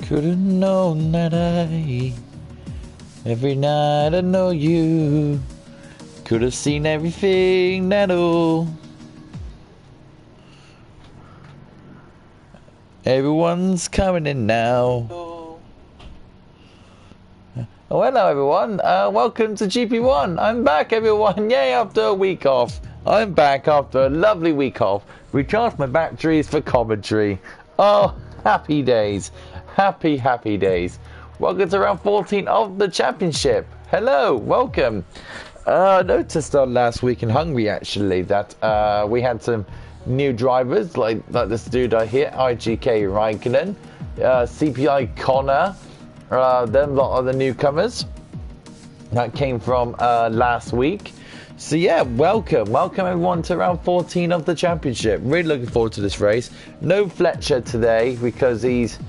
Could've known that every night I know you. Could've seen everything that'll. Everyone's coming in now. Oh, hello everyone. Welcome to GP1. I'm back, everyone. Yay, after a week off. I'm back after a lovely week off. Recharged my batteries for commentary. Oh, happy days. Happy, happy days. Welcome to round 14 of the championship. Hello, welcome. I noticed last week in Hungary, actually, that we had some new drivers, like this dude here, IGK Raikkonen, CPI Connor, them lot of the newcomers. That came from last week. So yeah, welcome everyone to round 14 of the championship. Really looking forward to this race. No Fletcher today because he's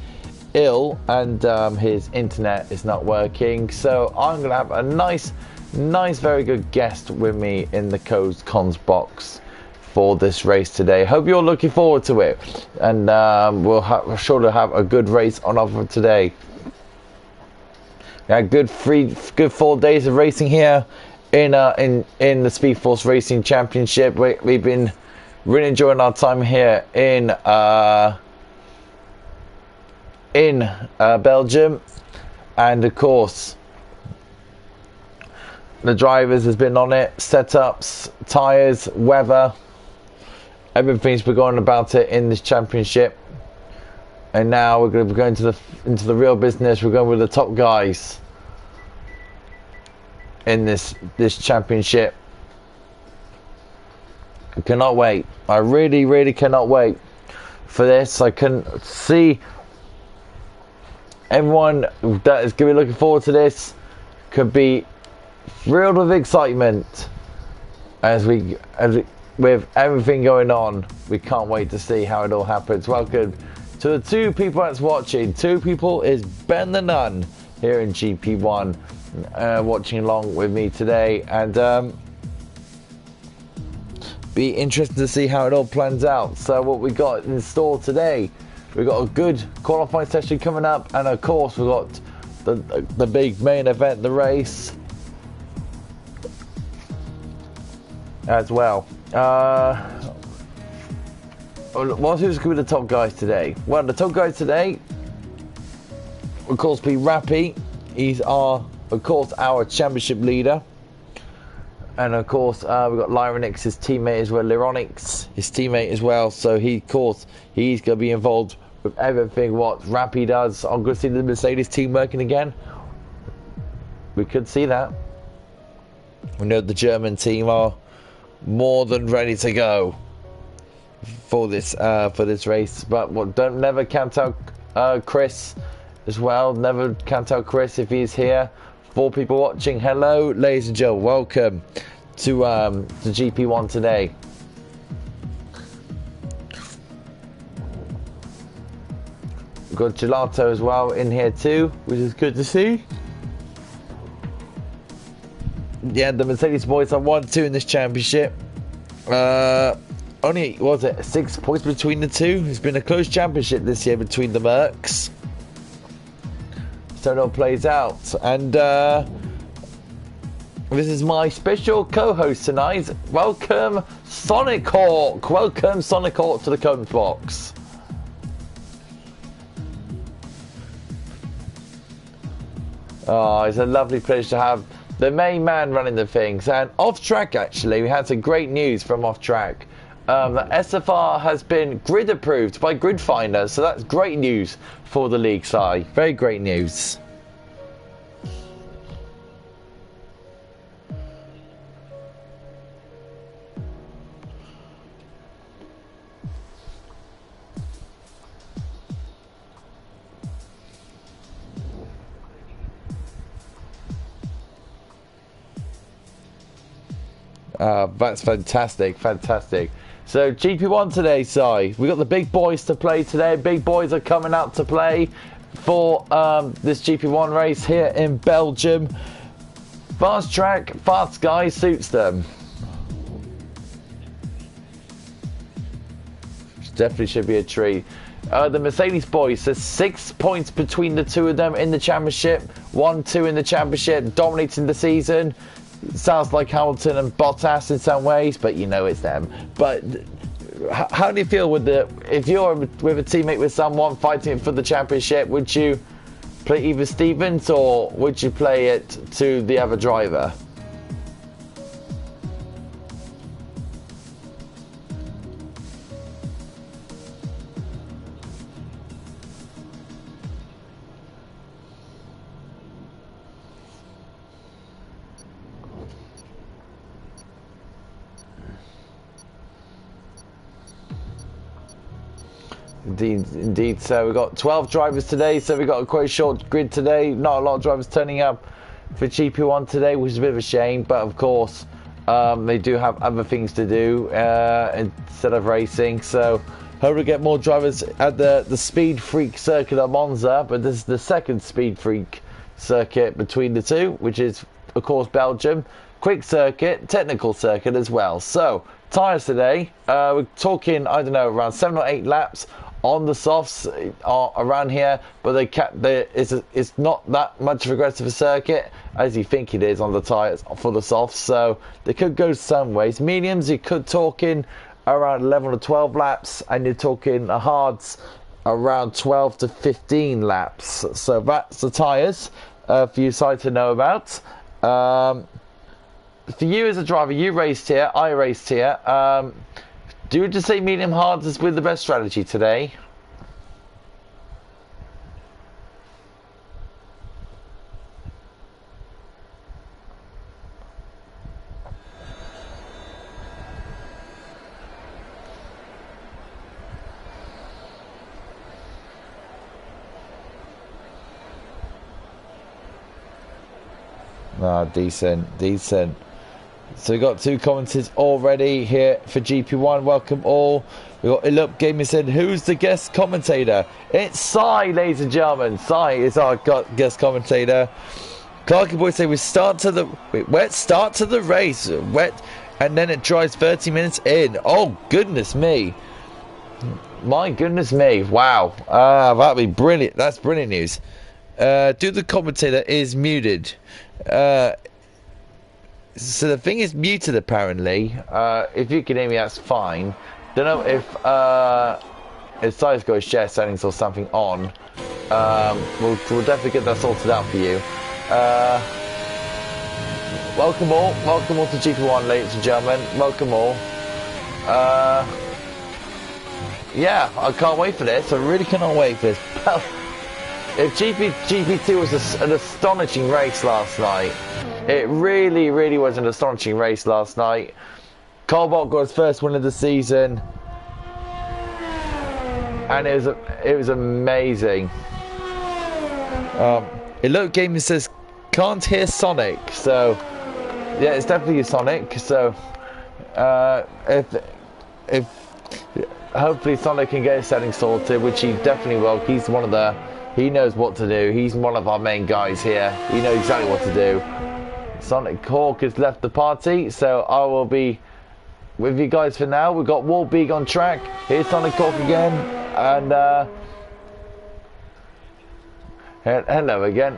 ill and his internet is not working, so I'm gonna have a nice very good guest with me in the cons box for this race today. Hope you're looking forward to it, and we're sure to have a good race on offer today. Yeah, good 4 days of racing here in the Speed Force Racing Championship. We've been really enjoying our time here in Belgium, and of course the drivers has been on it, setups, tyres, weather, everything's been going about it in this championship. And now we're going to be going into the real business. We're going with the top guys in this championship. I cannot wait. I really cannot wait for this. I can see everyone that is going to be looking forward to this could be thrilled with excitement as we with everything going on. We can't wait to see how it all happens. Welcome to the two people that's watching. Two people is Ben the Nun here in GP1 watching along with me today, and be interested to see how it all plans out. So what we got in store today, we've got a good qualifying session coming up, and of course we've got the big main event, the race as well. Who's going to be the top guys today? Well, the top guys today, of course, be Rappy. He's of course, our championship leader. And of course, we've got Lyronix, his teammate as well, Lyronix, his teammate as well. So he's going to be involved with everything what Rappy does. I'm going to see the Mercedes team working again. We could see that. We know the German team are more than ready to go for this race, but never count out Chris as well. Never count out Chris if he's here. 4 people watching. Hello, ladies and gentlemen. Welcome to GP1 today. We've got Gelato as well in here too, which is good to see. Yeah, the Mercedes boys are 1-2 in this championship. Only, what was it, 6 points between the two? It's been a close championship this year between the Mercs. So it all plays out. And this is my special co-host tonight. Welcome, Sonic Hawk. Welcome, Sonic Hawk, to the Combs box. Oh, it's a lovely pleasure to have the main man running the things. And off track, actually, we had some great news from off track. That SFR has been grid approved by Grid Finder, so that's great news for the league side. Very great news. That's fantastic, fantastic. So GP1 today, Si. We got the big boys to play today. Big boys are coming out to play for this GP1 race here in Belgium. Fast track, fast guy suits them. Definitely should be a treat. The Mercedes boys, there's 6 points between the two of them in the championship. 1-2 in the championship, dominating the season. Sounds like Hamilton and Bottas in some ways, but you know it's them. But how do you feel with if you're with a teammate with someone fighting for the championship? Would you play either Stevens or would you play it to the other driver? Indeed. So we've got 12 drivers today, so we've got a quite short grid today. Not a lot of drivers turning up for GP1 today, which is a bit of a shame, but of course they do have other things to do instead of racing. So hope we get more drivers at the Speed Freak circuit at Monza, but this is the second Speed Freak circuit between the two, which is of course Belgium. Quick circuit, technical circuit as well. So tyres today, we're talking, I don't know, around 7 or 8 laps on the softs around here, but it's not that much of aggressive a circuit as you think it is on the tyres for the softs, so they could go some ways. Mediums, you could talk in around 11 or 12 laps, and you're talking hards around 12 to 15 laps. So that's the tyres for you side to know about. For you as a driver, you raced here, I raced here. Do you just say medium hards is with the best strategy today? Decent. So we've got 2 commenters already here for GP1. Welcome all. We've got Elup Gaming said, who's the guest commentator? It's Si, ladies and gentlemen. Si is our guest commentator. Clarky Boy say we start to the wet start to the race. Wet and then it dries 30 minutes in. Oh goodness me. My goodness me. Wow. That'd be brilliant. That's brilliant news. Do the commentator is muted. So the thing is muted apparently. If you can hear me, that's fine. Don't know if Si's got his share settings or something on. We'll definitely get that sorted out for you. Welcome all to GP1, ladies and gentlemen. Welcome all. Yeah, I can't wait for this. I really cannot wait for this. If GP2 was an astonishing race last night, it really was an astonishing race last night. Colbot got his first win of the season, and it was amazing. Elote Gaming says can't hear Sonic, so yeah, it's definitely Sonic. So if hopefully Sonic can get his settings sorted, which he definitely will. He knows what to do. He's one of our main guys here. He knows exactly what to do. Sonic Hawk has left the party, so I will be with you guys for now. We've got Warbeak on track. Here's Sonic Hawk again, and hello again.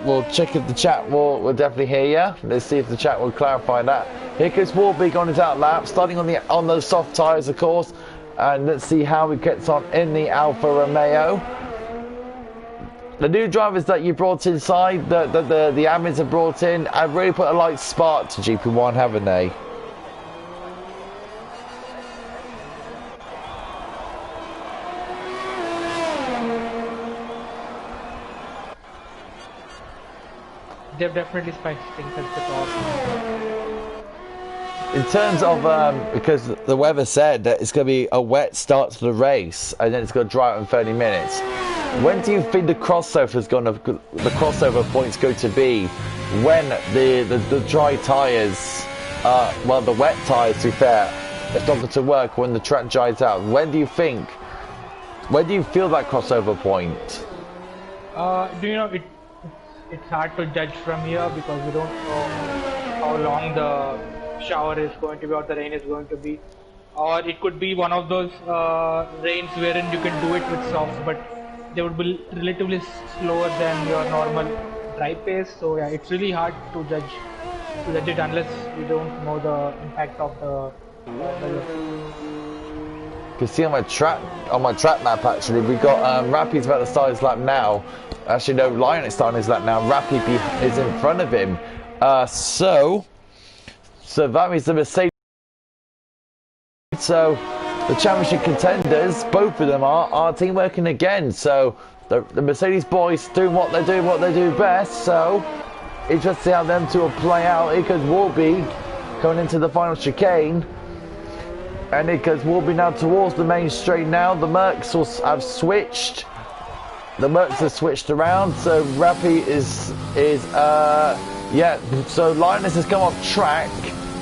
We'll check if the chat will definitely hear you. Let's see if the chat will clarify that. Here goes Warbeak on his out lap, starting on those soft tyres, of course, and let's see how he gets on in the Alfa Romeo. the new drivers that you brought inside, the admins have brought in, have really put a light spark to GP1, haven't they? They've definitely spiced things at the top. In terms of, because the weather said that it's going to be a wet start to the race, and then it's going to dry out in 30 minutes. When do you think the crossover point's going to be? When the dry tyres, well, the wet tyres, to be fair, it's not going to work when the track dries out. When do you feel that crossover point? Do you know, it's hard to judge from here because we don't know how long the shower is going to be or the rain is going to be. Or it could be one of those rains wherein you can do it with softs, but they would be relatively slower than your normal dry pace. So yeah, it's really hard to judge it unless we don't know the impact of the weather. You can see on my track map actually, we got Rappy's about to start his lap now. Actually no, Lion is starting his lap now. Rappy is in front of him. So that means the Mercedes. So the championship contenders, both of them are team working again. So the Mercedes boys doing what they do best. So interesting to see how them two will play out. Because Warby coming into the final chicane. And it goes Warby now towards the main straight now. The Mercs have switched. The Mercs have switched around. So Rappy so Linus has come off track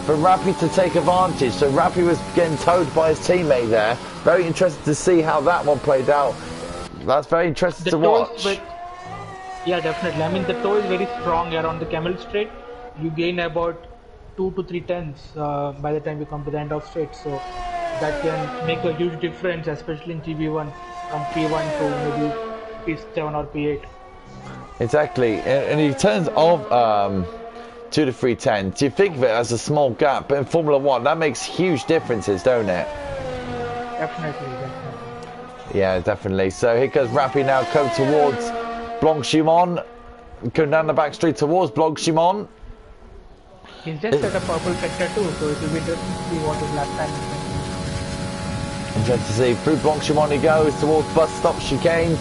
for Rappy to take advantage. So Rappy was getting towed by his teammate there. Very interested to see how that one played out. That's very interesting to watch. Yeah, definitely. I mean, the toe is very strong around the camel straight. You gain about 2 to 3 tenths by the time you come to the end of straight. So that can make a huge difference, especially in GB1 from P1 to maybe P7 or P8. Exactly. And in terms of 2 to 3 tenths, you think of it as a small gap, but in Formula 1 that makes huge differences, don't it? Definitely. Yeah, definitely. So here goes Rappy now coming towards Blanc-Chimon, going down the back street towards Blanc-Chimon. He's just at a purple sector too, so it will be interesting to see what his lap time is. Interesting to see. Through Blanc-Chimon he goes towards bus stop chicane.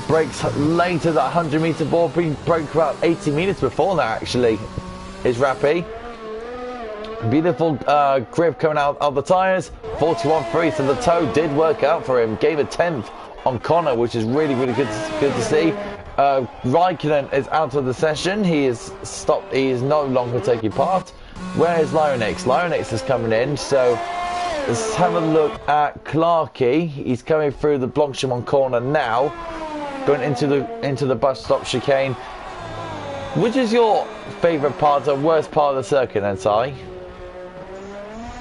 Brakes later, that 100 metre ball, broke about 80 metres before that actually, is Rappy. Beautiful grip coming out of the tyres, 41.3, so the toe did work out for him, gave a 10th on Connor, which is really good to see. Raikkonen is out of the session, he is stopped, he is no longer taking part. Where is Lionix? Lionix is coming in, so let's have a look at Clarkey. He's coming through the Blanc-Chimon corner now, going into the bus stop chicane. Which is your favourite part or worst part of the circuit, then, Si?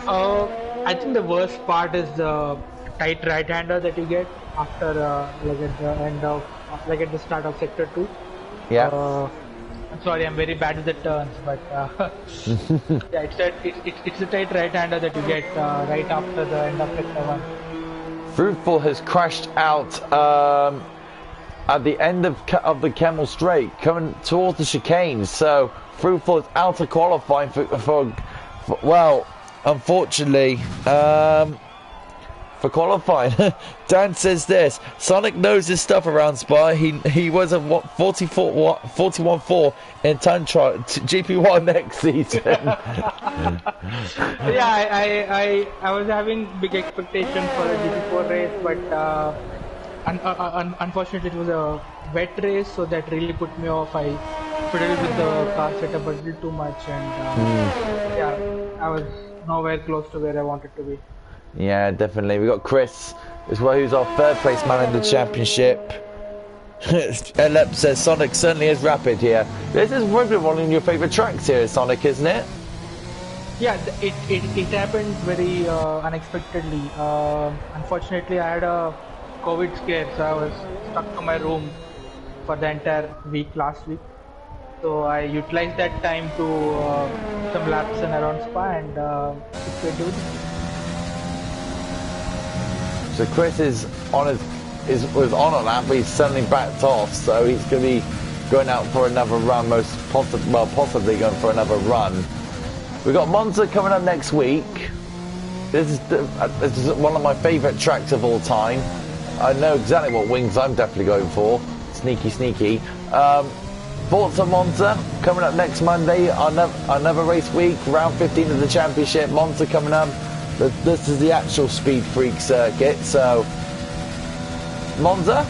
I think the worst part is the tight right-hander that you get after at the start of sector 2. Yeah. I'm sorry, I'm very bad with the turns, but yeah, it's the tight right-hander that you get right after the end of sector 1. Fruitful has crashed out at the end of the Camel Straight, coming towards the chicane. So Fruitful is out of qualifying for well, unfortunately, for qualifying. Dan says this: Sonic knows his stuff around Spa. He was a 41.4 in time trial GP1 next season. Yeah, I was having big expectations for the GP4 race, but unfortunately it was a wet race, so that really put me off. I fiddled with the car setup a little too much, and yeah, I was nowhere close to where I wanted to be. Yeah, definitely. We got Chris as well, who's our third place man in the championship. Elep says Sonic certainly is rapid here. This is probably one of your favourite tracks here, Sonic, isn't it? Yeah, it happened very unexpectedly. Unfortunately, I had a COVID scare, so I was stuck to my room for the entire week last week. So I utilized that time to some laps and around Spa, and it's good. So Chris is on his was on a lap, but he's suddenly backed off, so he's going to be going out for another run, possibly going for another run. We've got Monza coming up next week. This is one of my favourite tracks of all time. I know exactly what wings I'm definitely going for. Sneaky, sneaky. Forza Monza coming up next Monday. Another race week, round 15 of the championship. Monza coming up. This is the actual Speed Freak circuit. So, Monza,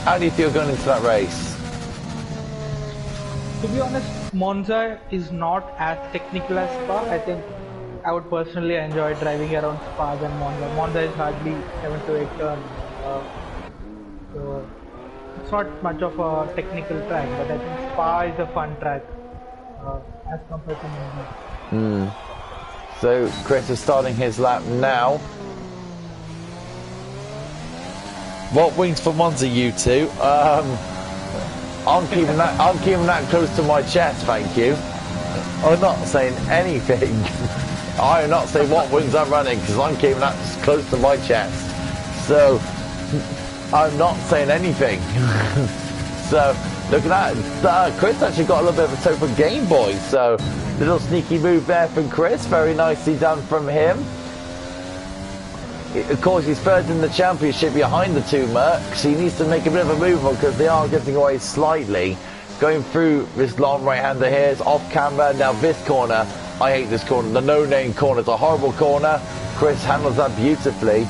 how do you feel going into that race? To be honest, Monza is not as technical as Spa. I think I would personally enjoy driving around Spa than Monza. Monza is hardly 7 to 8 turns. So it's not much of a technical track, but I think Spa is a fun track as compared to Monza. So Chris is starting his lap now. What wings for Monza, you two? I'm keeping that close to my chest, thank you. I'm not saying anything. I'm not saying what wings I'm running because I'm keeping that close to my chest. So I'm not saying anything. So look at that. Chris actually got a little bit of a toe for Game Boy. So little sneaky move there from Chris. Very nicely done from him. Of course, he's third in the championship behind the two Mercs. He needs to make a bit of a move because they are getting away slightly. Going through this long right-hander here. It's off camera. Now this corner. I hate this corner. The no-name corner. It's a horrible corner. Chris handles that beautifully.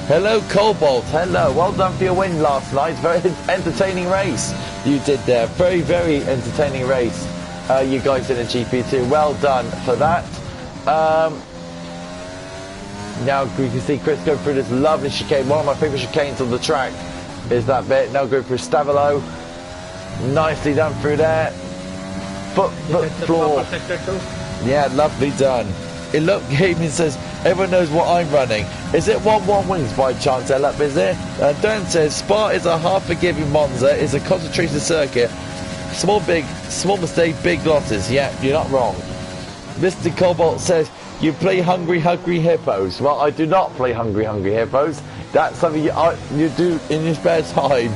Hello, Cobalt. Hello. Well done for your win last night. Very entertaining race you did there. Very, very entertaining race. You guys in a GP2. Well done for that. Now we can see Chris go through this lovely chicane. One of my favourite chicanes on the track is that bit. Now go through Stavilo. Nicely done through there. Foot floor. Yeah, lovely done. It look, Gaming says, everyone knows what I'm running. Is it 1-1 wings by chance, Ella, is it? Dan says, Spa is a half-forgiving Monza. It's a concentration circuit. Small mistake, big losses. Yeah, you're not wrong. Mr. Cobalt says, you play Hungry Hippos. Well, I do not play Hungry Hippos. That's something you do in your spare time.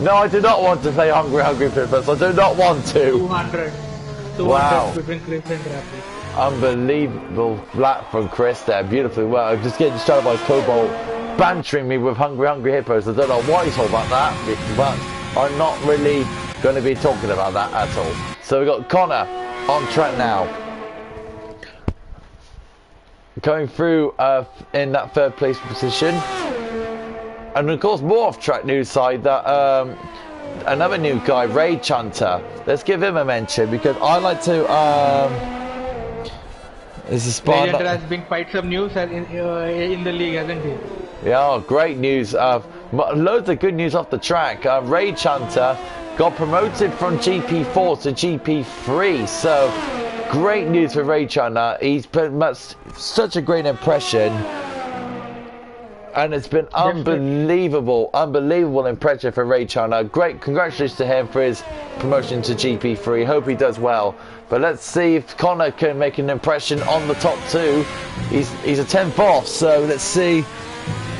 No, I do not want to play Hungry Hippos. I do not want to. 200 wow. Between Chris and Rafi. Unbelievable lap from Chris there. Beautifully well. I'm just getting distracted by Cobalt bantering me with Hungry Hippos. I don't know why he's all about that, but I'm not really going to be talking about that at all. So we've got Connor on track now. Going through in that third place position. And of course, more off-track news side that another new guy, Ray Chunter. Let's give him a mention because I like to. This is Ray Chunter has been quite some news in the league, hasn't he? Yeah, great news. Loads of good news off the track. Ray Chunter got promoted from GP4 to GP3. So great news for Ray Chunter. He's been such a great impression. And it's been unbelievable impression for Ray Chunter. Great, congratulations to him for his promotion to GP3. Hope he does well. But let's see if Connor can make an impression on the top two. He's a 10th off, so let's see.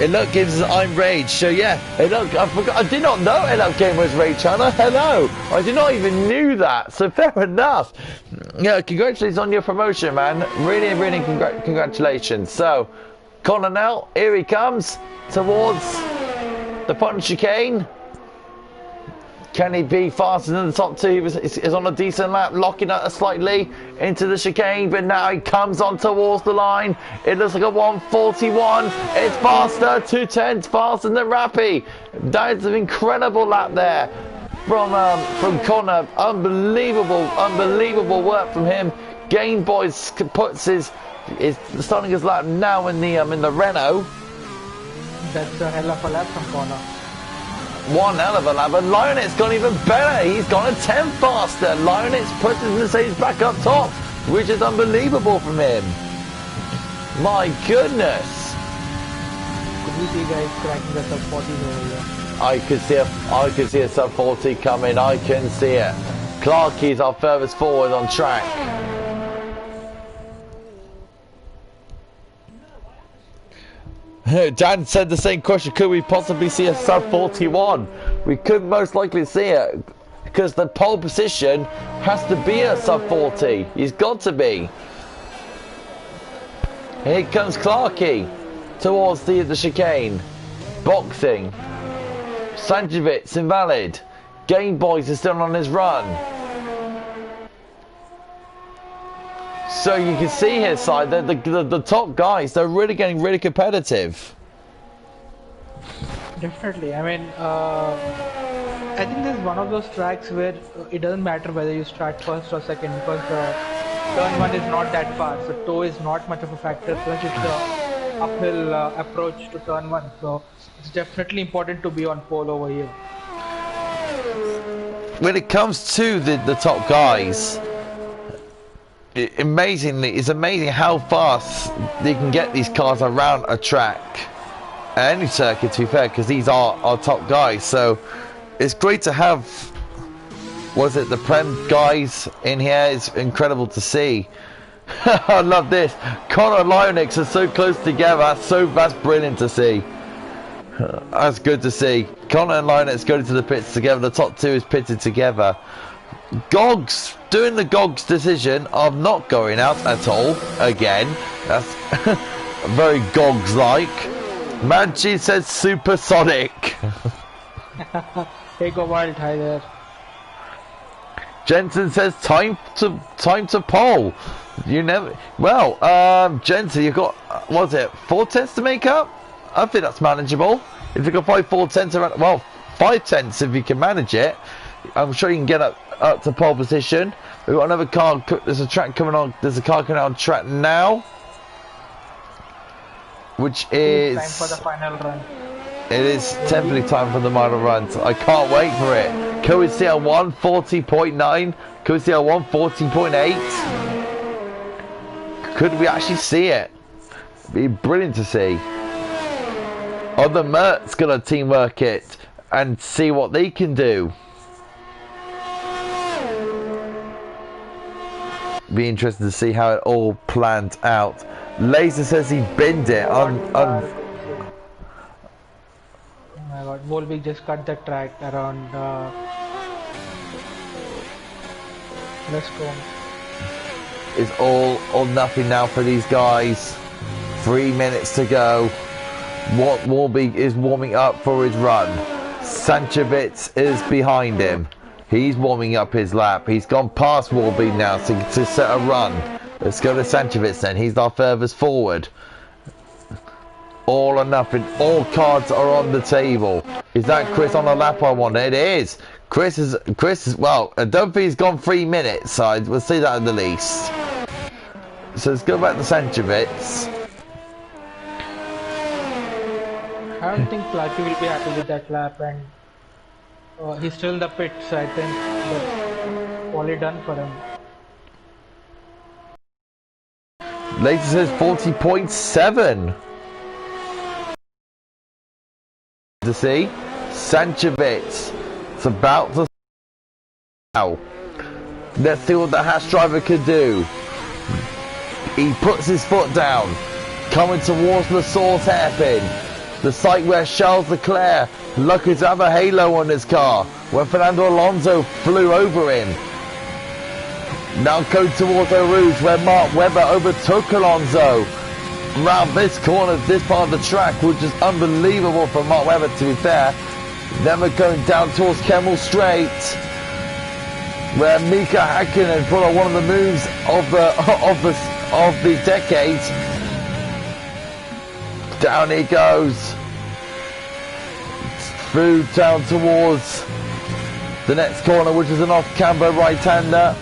It look gives us I'm Rage. So yeah, hey look, I did not know it look game was Ray Chunter. Hello, I did not even knew that. So fair enough. Yeah, congratulations on your promotion, man. Really, really congratulations. So. Connor now, here he comes towards the front chicane. Can he be faster than the top two? He's on a decent lap, locking up slightly into the chicane, but now he comes on towards the line. It looks like a 141. It's faster, 2/10 faster than Rappy. That is an incredible lap there from Connor. Unbelievable work from him. Game Boy puts his. Is starting his lap now in the Renault. That's a hell of a lap from Connor. One hell of a lap, and Lionet's gone even better. He's gone a 10 faster. Lionet's put his Mercedes back up top, which is unbelievable from him. My goodness. Could we see guys cracking the sub 40 over here? I could see a sub 40 coming. I can see it. Clarkie's our furthest forward on track. Dan said the same question. Could we possibly see a sub 41? We could most likely see it because the pole position has to be a sub 40. He's got to be. Here comes Clarkey towards the chicane. Boxing. Sanjovic invalid. Game Boys is still on his run. So you can see here, side that the top guys, they're really getting really competitive. Definitely. I mean, I think this is one of those tracks where it doesn't matter whether you start first or second because turn 1 is not that far, so toe is not much of a factor. Plus, it's the uphill approach to turn 1, so it's definitely important to be on pole over here. When it comes to the top guys, it's amazing how fast they can get these cars around a track, any circuit, to be fair, because these are our top guys. So it's great to have, the Prem guys in here. It's incredible to see. I love this. Connor and Lionix are so close together. That's brilliant to see. That's good to see. Connor and Lionix going to the pits together. The top two is pitted together. Gogs doing the Gogs decision of not going out at all again. That's very Gogs like. Manchi says supersonic. Hey, go wild, hi there. Jensen says time to pole. You never. Well, Jensen, you've got 4 tenths to make up. I think that's manageable. If you can find 4 tenths around, 5 tenths if you can manage it. I'm sure you can get up to pole position. We've got another car. There's a track coming on. There's a car coming on track now, which is time for the final run. It is definitely time for the final run. I can't wait for it. Can we see a 140.9? Can we see a 140.8? Could we actually see it? It'd be brilliant to see. Are the Mercs gonna teamwork it and see what they can do? Be interested to see how it all planned out. Laser says he binned it on. Oh my god, Volvic just cut the track around. Let's go. It's all or nothing now for these guys. 3 minutes to go. Warby is warming up for his run. Sanchovic is behind him. He's warming up his lap. He's gone past Warby now to set a run. Let's go to Sanchovic then. He's our furthest forward. All or nothing. All cards are on the table. Is that Chris on the lap I want? It is. Chris is, well, I don't think he's gone 3 minutes, so we'll see that at the least. So let's go back to Sanchovic. I don't think Clarky will be happy with that lap, and he's still in the pits. I think that's only done for him. Later says 40.7. To see Sanchovic. It's about to. Now, let's see what the Haas driver could do. He puts his foot down, coming towards the source hairpin. The site where Charles Leclerc, lucky to have a halo on his car, when Fernando Alonso flew over him. Now go towards Eau Rouge, where Mark Webber overtook Alonso. Round this corner, this part of the track, which is unbelievable for Mark Webber, to be fair. Then we're going down towards Kemmel Straight, where Mika Hakkinen pulled out one of the moves of the decade. Down he goes. Through down towards the next corner, which is an off-camber right-hander.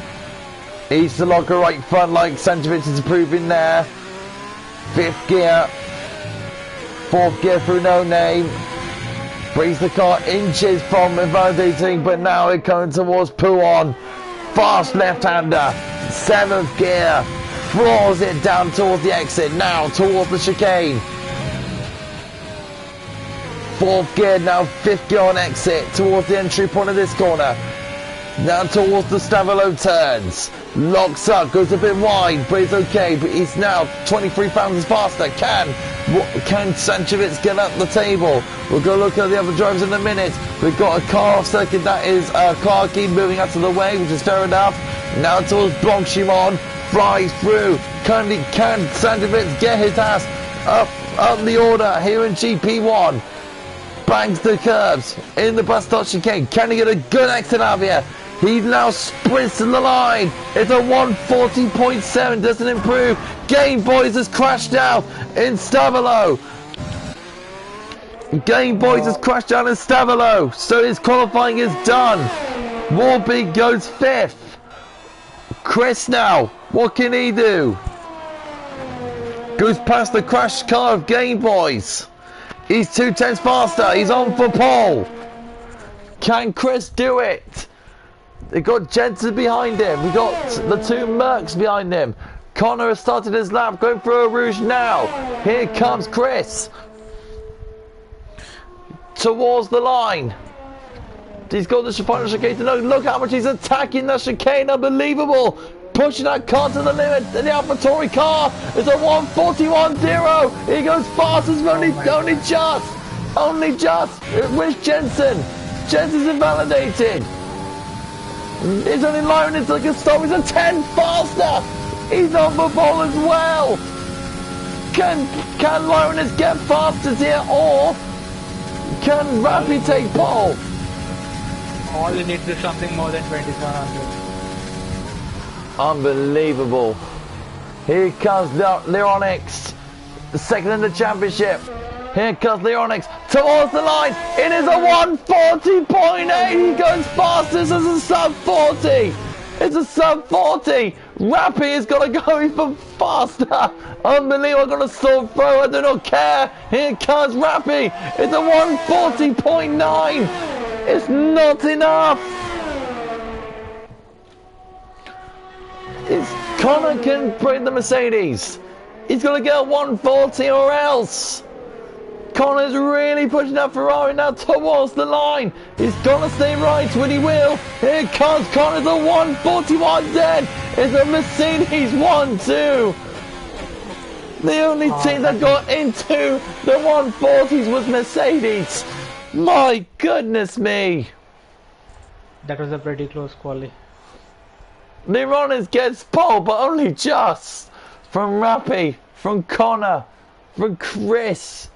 He's the locker right front, like Sanchovic is proving there. 5th gear. 4th gear through no name. Brings the car inches from invalidating, but now it's coming towards Pouon. Fast left-hander. 7th gear. Floors it down towards the exit. Now towards the chicane. 4th gear, now 5th gear on exit towards the entry point of this corner. Now towards the Stavilo turns. Locks up, goes a bit wide, but it's okay. But he's now 23 pounds faster. Can Sanchevitz get up the table? We'll go look at the other drivers in a minute. We've got a car off circuit. That is Clarkey moving out of the way, which is fair enough. Now towards Blanc Shimon. Flies through. Can Sanchevitz get his ass up the order here in GP1? Bangs the curbs in the Bastogne chicane. Can he get a good exit out of here? He now sprints to the line. It's a 140.7. Doesn't improve. Game Boys has crashed out in Stavilo. Game Boys has crashed out in Stavilo. So his qualifying is done. Warbeek goes 5th. Chris now. What can he do? Goes past the crashed car of Game Boys. He's 2/10 faster. He's on for pole. Can Chris do it? They got Jensen behind him. We got the two Mercs behind him. Connor has started his lap, going through a rouge now. Here comes Chris. Towards the line. He's got the final chicane. No, look how much he's attacking the chicane. Unbelievable. Pushing that car to the limit. The AlphaTauri car is a 141.0. He goes fast as only just. Where's Jensen? Jensen's invalidated. It's only Lyron. It's like a stop. He's a 10 faster. He's on the ball as well. Can Lyron get fastest here, or can Rappy take pole? All he needs is something more than 2700. Unbelievable. Here comes Leonix, the second in the championship. Here comes Leonix towards the line. It is a 140.8. He goes fastest as a sub 40. It's a sub 40. Rappy has got to go even faster. Unbelievable. I've got a sword throw. I do not care. Here comes Rappy. It's a 140.9. It's not enough. Connor can bring the Mercedes. He's got to get a 140 or else. Connor's really pushing that Ferrari now towards the line. He's got to stay right when he will. Here comes Connor's a 141.10. It's a Mercedes 1-2. The only team that got into the 140s was Mercedes. My goodness me. That was a pretty close quali. Lironis gets pole, but only just. From Rappy, from Connor, from Chris.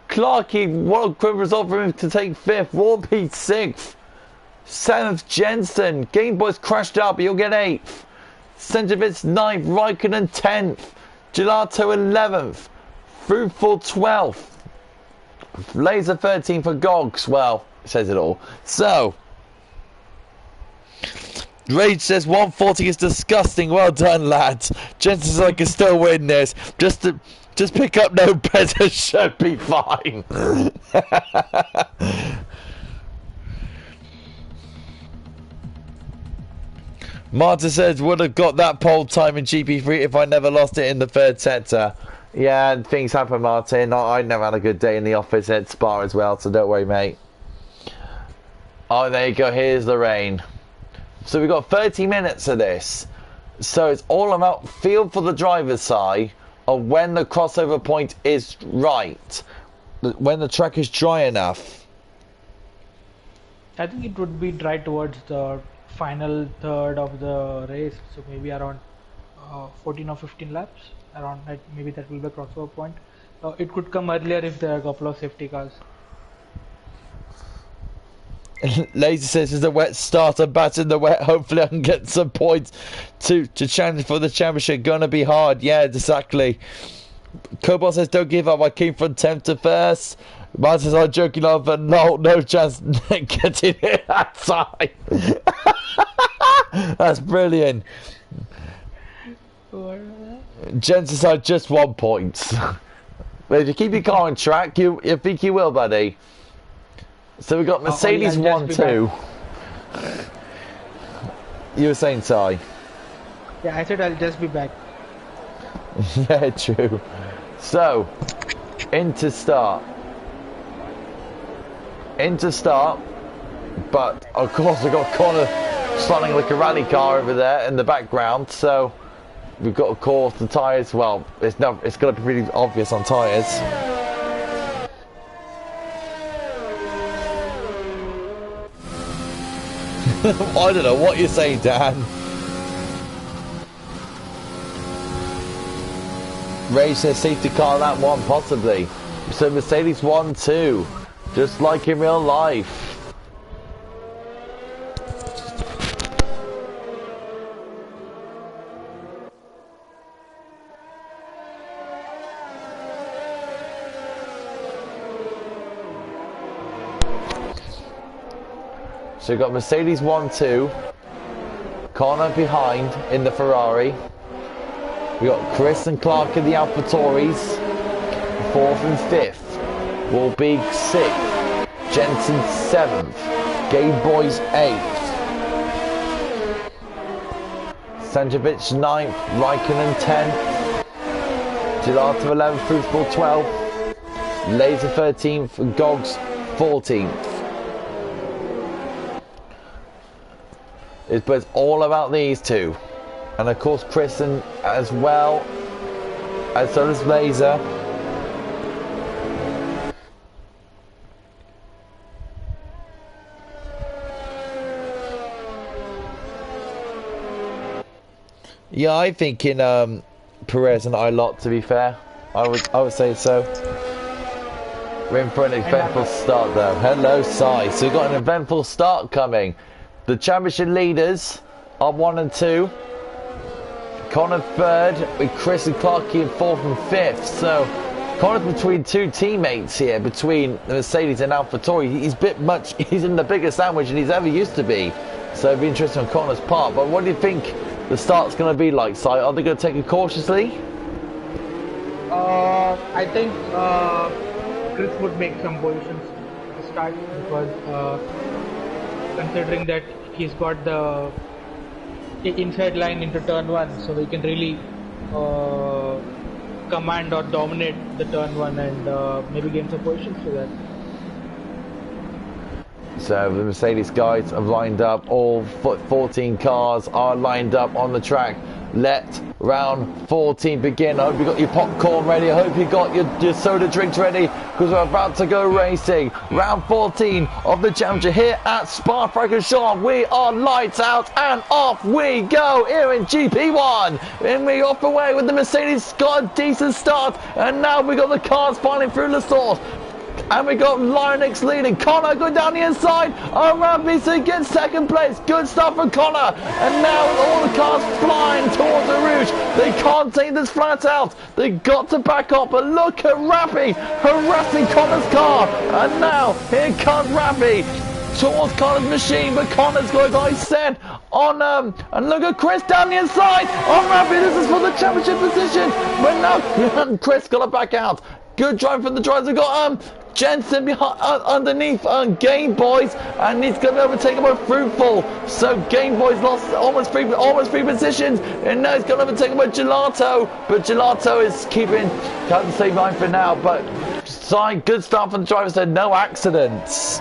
Clarkey, what a quick result for him to take 5th. Warbeek 6th. 7th, Jensen. Game Boys crashed up, but he'll get 8th. Sanchevitz 9th. Raikkonen 10th. Gelato 11th. Fruitful 12th. Laser 13 for Gogs. Well, it says it all. So, Rage says 140 is disgusting. Well done, lads. Jensen says I can still win this. Just pick up no better, should be fine. Marta says would have got that pole time in GP3 if I never lost it in the third sector. Yeah, things happen, Martin. I never had a good day in the office at Spa as well, so don't worry, mate. Oh, there you go. Here's the rain. So we've got 30 minutes of this. So it's all about feel for the driver's side of when the crossover point is right. When the track is dry enough. I think it would be dry towards the final third of the race. So maybe around 14 or 15 laps. Around that, maybe that will be a crossover point. It could come earlier if there are a couple of safety cars. Lazy says it's a wet start. I'm batting the wet. Hopefully I can get some points to challenge for the championship. Gonna be hard. Yeah, exactly. Cobalt says don't give up. I came from 10th to 1st. Martin says I'm joking off, but no chance getting it that time. That's brilliant. Jen says I just 1 point. But if you keep your car on track, you think you will, buddy. So we've got Mercedes 1-2. You were saying, Ty? Yeah, I said I'll just be back. Yeah, true. So, into start. But of course we've got Connor sounding like a rally car over there in the background. So we've got, of course, the tyres. Well, it's going to be pretty obvious on tyres. I don't know what you're saying, Dan. Ray says safety car that one, possibly. So Mercedes 1-2, just like in real life. So we've got Mercedes 1-2, Connor behind in the Ferrari. We got Chris and Clark in the AlphaTauris, 4th and 5th. Wolbeek 6th, Jensen 7th, Gabe Boys 8th, Sanjovic 9th, Raikkonen 10th, Gelato 11th, Fruitful 12th, Laser 13th, and Gogs 14th. But it's all about these two. And of course Chris and as well, as well as Laser. Yeah, I think in Perez and Ilott, to be fair, I would say so. We're in for an eventful start though. Hello, Sai. So we've got an eventful start coming. The championship leaders are 1 and 2. Connor 3rd, with Chris and Clarkey in 4th and 5th. So Connor's between two teammates here, between the Mercedes and AlphaTauri. He's in the bigger sandwich than he's ever used to be. So it'd be interesting on Connor's part. But what do you think the start's going to be like, Si? Are they going to take it cautiously? I think Chris would make some positions to start because considering that he's got the inside line into turn 1, so he can really command or dominate the turn 1 and maybe gain some positions to that. So the Mercedes guys have lined up, all 14 cars are lined up on the track. Let round 14 begin. I hope you got your popcorn ready. I hope you got your soda drinks ready, because we're about to go racing. Round 14 of the championship here at Spa-Francorchamps. We are lights out and off we go here in GP1. And we off away with the Mercedes got a decent start. And now we got the cars filing through the source. And we got Lionix leading. Connor going down the inside. Rampy gets second place. Good stuff from Connor. And now all the cars flying towards the Rouge. They can't take this flat out. They got to back up. But look at Rampy harassing Connor's car. And now here comes Rampy towards Connor's machine. But Connor's going, like I said, on and look at Chris down the inside. On Rampy, this is for the championship position. But now Chris got to back out. Good drive from the drivers. We've got Jensen behind, underneath Game Boys, and he's going to overtake him by Fruitful. So Game Boys lost almost three positions, and now he's going to overtake him by Gelato. But Gelato is keeping the same line for now. But good start from the drivers. Said no accidents.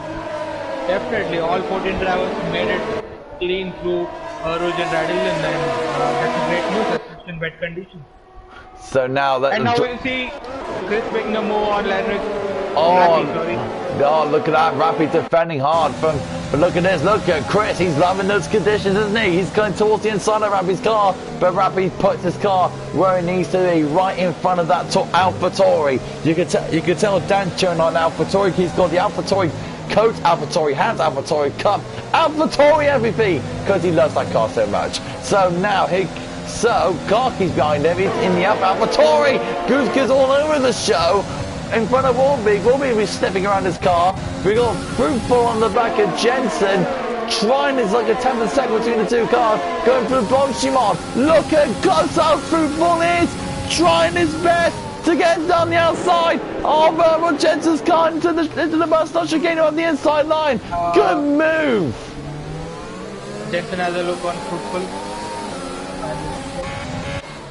Definitely, all 14 drivers made it clean through Rouge and Radil, and that's a great news, especially in wet conditions. So now that we'll see Chris making a move on Lennox. Oh, look at that. Rampy defending hard but look at this. Look at Chris. He's loving those conditions, isn't he? He's going towards the inside of Rampy's car, but Rampy puts his car where it needs to be, right in front of that AlphaTauri. You can tell Dan cheering on AlphaTauri. He's got the AlphaTauri coat, AlphaTauri hats, AlphaTauri cup, AlphaTauri everything, because he loves that car so much. So now Clarky's behind him. He's in the AlphaTauri. Goose all over the show. In front of Wolbeek. Wolbeek is sniffing around his car. We got Fruitful on the back of Jensen. Trying, it's like a 10th of a second between the two cars. Going for the Blanchimont. Look at close how Fruitful is. Trying his best to get down the outside of Jensen's car into the mustache chicane on the inside line. Good move. Jensen has a look on Fruitful.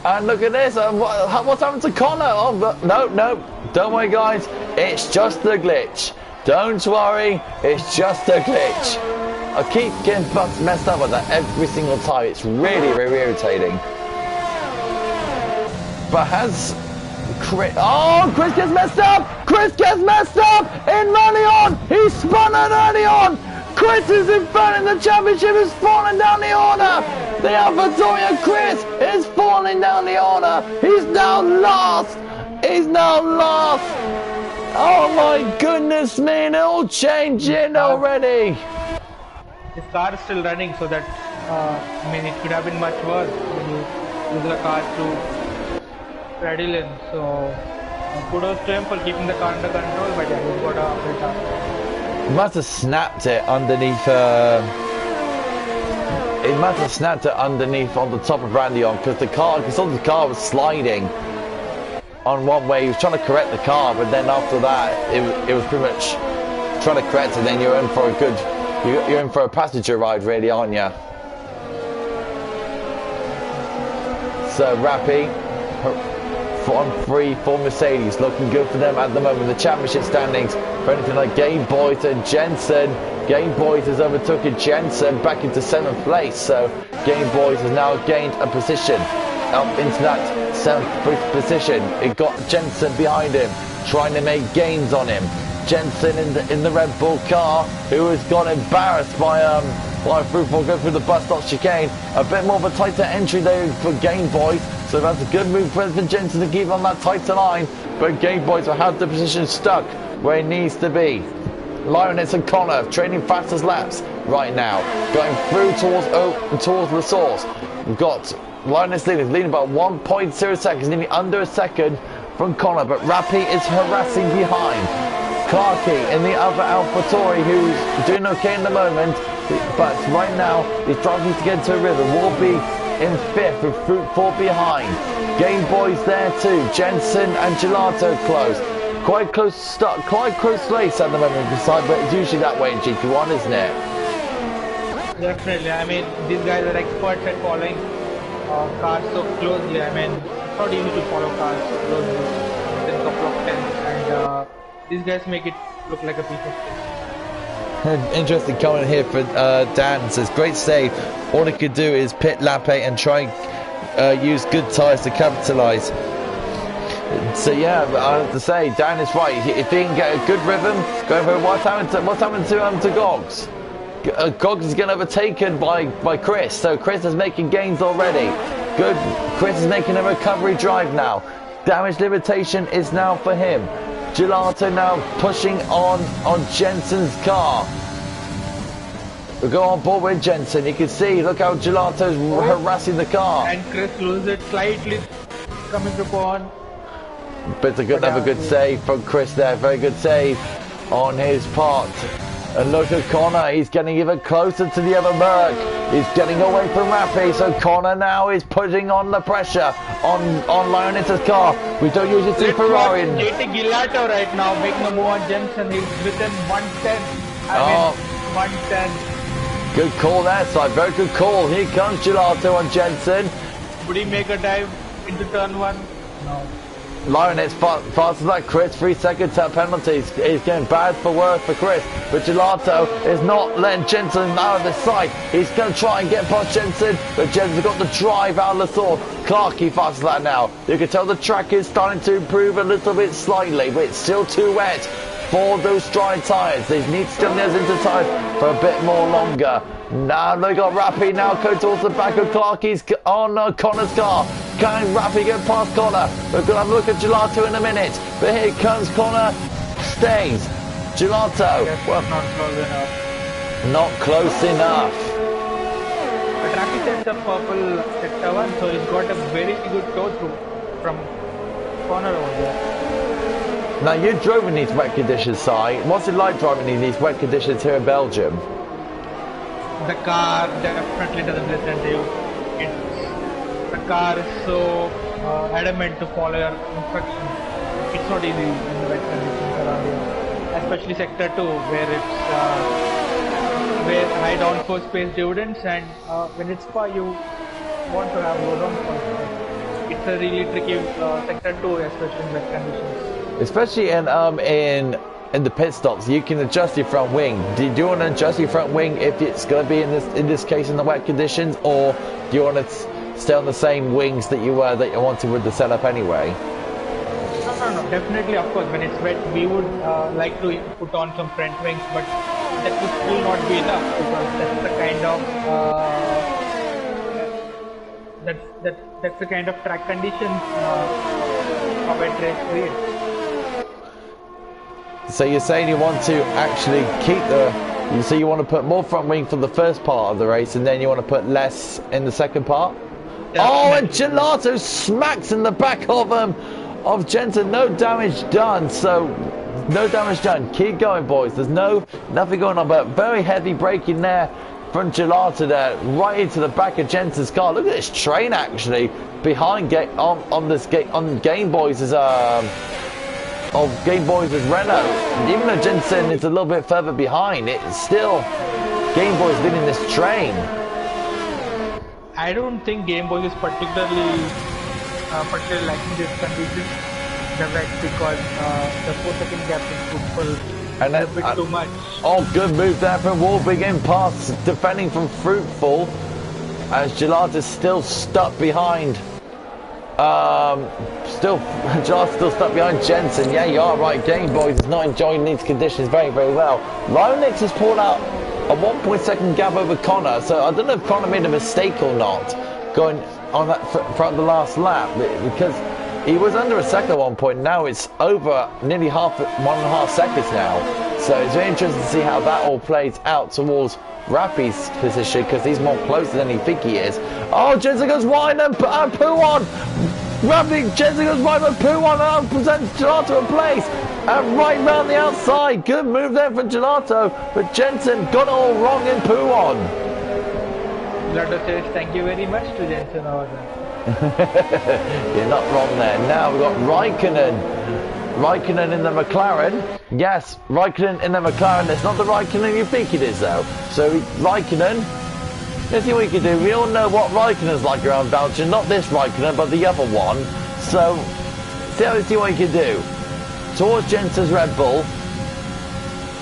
And look at this, what's happened to Connor? Oh, no, don't worry guys, it's just a glitch. Don't worry, it's just a glitch. I keep getting messed up with that every single time. It's really, really irritating. But has Chris... Oh, Chris gets messed up! Chris gets messed up! In early on! He spun it early on! Chris is in front in the championship, is falling down the order! The AlphaTauri Chris is falling down the order! He's now last! He's now last! Oh my goodness me, it all changing already! His car is still running, so that, I mean, it could have been much worse when you use the car to Redilin. So, kudos to him for keeping the car under control, but yeah, he's got a upgrade up. He must have snapped it underneath, it must have snapped it underneath on the top of Randion, because the car was sliding on one way. He was trying to correct the car, but then after that, it was pretty much trying to correct it, then you're in for a good... You're in for a passenger ride, really, aren't you? So, Rappi, on 3 for Mercedes, looking good for them at the moment. The championship standings for anything like Game Boys and Jensen. Game Boys has overtaken Jensen back into 7th place. So, Game Boys has now gained a position up into that 7th position. It got Jensen behind him, trying to make gains on him. Jensen in the Red Bull car, who has got embarrassed by Fruitful going through the bus stop chicane. A bit more of a tighter entry there for Game Boys, so that's a good move for Jensen to keep on that tighter line. But Game Boys will have the position stuck where it needs to be. Lioness and Connor trading fastest laps right now, going through towards the source. We've got Lioness leading by 1.0 seconds, nearly under a second from Connor, but Rappi is harassing behind. Clarkey in the other AlphaTauri, who's doing okay in the moment, but right now he's trying to get into a rhythm. Will be in 5th with Fruitful behind. Game Boys there too. Jensen and Gelato close. Quite close start, quite close race at the moment beside, but it's usually that way in GP1, isn't it? Definitely. I mean, these guys are experts at following cars so closely. I mean, it's not easy to follow cars so closely within a couple of tenths, and these guys make it look like a piece of cake. Interesting comment here for Dan. Says, great save. All he could do is pit lap 8 and try and use good tyres to capitalise. So yeah, I have to say, Dan is right. If he can get a good rhythm, going for what's happened to Gogs? Gogs is getting overtaken by Chris. So Chris is making gains already. Good. Chris is making a recovery drive now. Damage limitation is now for him. Gelato now pushing on Jensen's car. We'll go on board with Jensen. You can see, look how Gelato's harassing the car. And Chris loses it slightly, coming upon. But another good save from Chris there. Very good save on his part. And look at Connor. He's getting even closer to the other Merc. He's getting away from Rappi. So Connor now is putting on the pressure on Lioness's car. We don't usually see Ferrari. JT Gelato right now making a move on Jensen. He's within 110. I mean, 110. Good call there, side. Very good call. Here comes Gelato on Jensen. Would he make a dive into turn 1? No. Lioness faster than Chris, 3-second penalties. He's getting bad for worse for Chris, but Gelato is not letting Jensen out of the sight. He's going to try and get past Jensen, but Jensen's got the drive out of the source. Clarkey faster than now. You can tell the track is starting to improve a little bit slightly, but it's still too wet for those dry tyres. They need still near into tyres for a bit more longer. Now they got Rappi now going towards the back of Clarkey's on Connor's car. Can Rappi get past Connor? We're going to have a look at Gelato in a minute. But here comes Connor. Stays. Gelato. Well, not close enough. Not close enough. But Rappi sets up purple sector 1, so he's got a very good tow through from Connor over there. Now you drove in these wet conditions, Si. What's it like driving in these wet conditions here in Belgium? The car definitely doesn't listen to you. The car is so adamant to follow your instructions. It's not easy in the wet conditions around here, especially sector 2, where it's where high downforce space dividends, and when it's far you want to have low downforce. It's a really tricky sector 2, especially in wet conditions. Especially in in the pit stops, you can adjust your front wing. Do you want to adjust your front wing if it's going to be in this case in the wet conditions, or do you want to stay on the same wings that you wanted with the setup anyway? No, definitely, of course. When it's wet, we would like to put on some front wings, but that would still not be enough because that's the kind of that's the kind of track conditions a wet race creates. So you're saying you want to actually keep so you want to put more front wing for the first part of the race, and then you want to put less in the second part? Definitely. Oh, and Gelato smacks in the back of Jensen. No damage done. So no damage done. Keep going, boys. There's nothing going on, but very heavy braking there from Gelato there, right into the back of Jensen's car. Look at this train actually behind on Game Boys' Game Boys' Renault. Even though Jensen is a little bit further behind, it's still Game Boys leading this train. I don't think Game Boy is particularly liking this condition, the wet, because the 4-second gap in football is a bit too much. Oh, good move there from Warburg in past, defending from Fruitful, as Gelato's still stuck behind. Gelato's still stuck behind Jensen. Yeah, you are right. Game Boys is not enjoying these conditions very, very well. Lionix has pulled out a 1.2 gap over Connor, so I don't know if Connor made a mistake or not going on that throughout the last lap, because he was under a second at one point. Now it's over nearly 1.5 seconds now, so it's very interesting to see how that all plays out towards Rappy's position, because he's more closer than he think he is. Oh, Jensen goes wide and Puon! Jensen goes wide and Puon and presents Gelato in place. And right round the outside. Good move there from Gelato, but Jensen got it all wrong in Puon. Gelato says thank you very much to Jensen over there. You're not wrong there. Now we've got Raikkonen in the McLaren. Yes, Raikkonen in the McLaren. It's not the Raikkonen you think it is, though. So Raikkonen, let's see what we can do. We all know what Raikkonen's like around Belgium. Not this Raikkonen, but the other one. So let's see what he can do. Towards Jensen's Red Bull.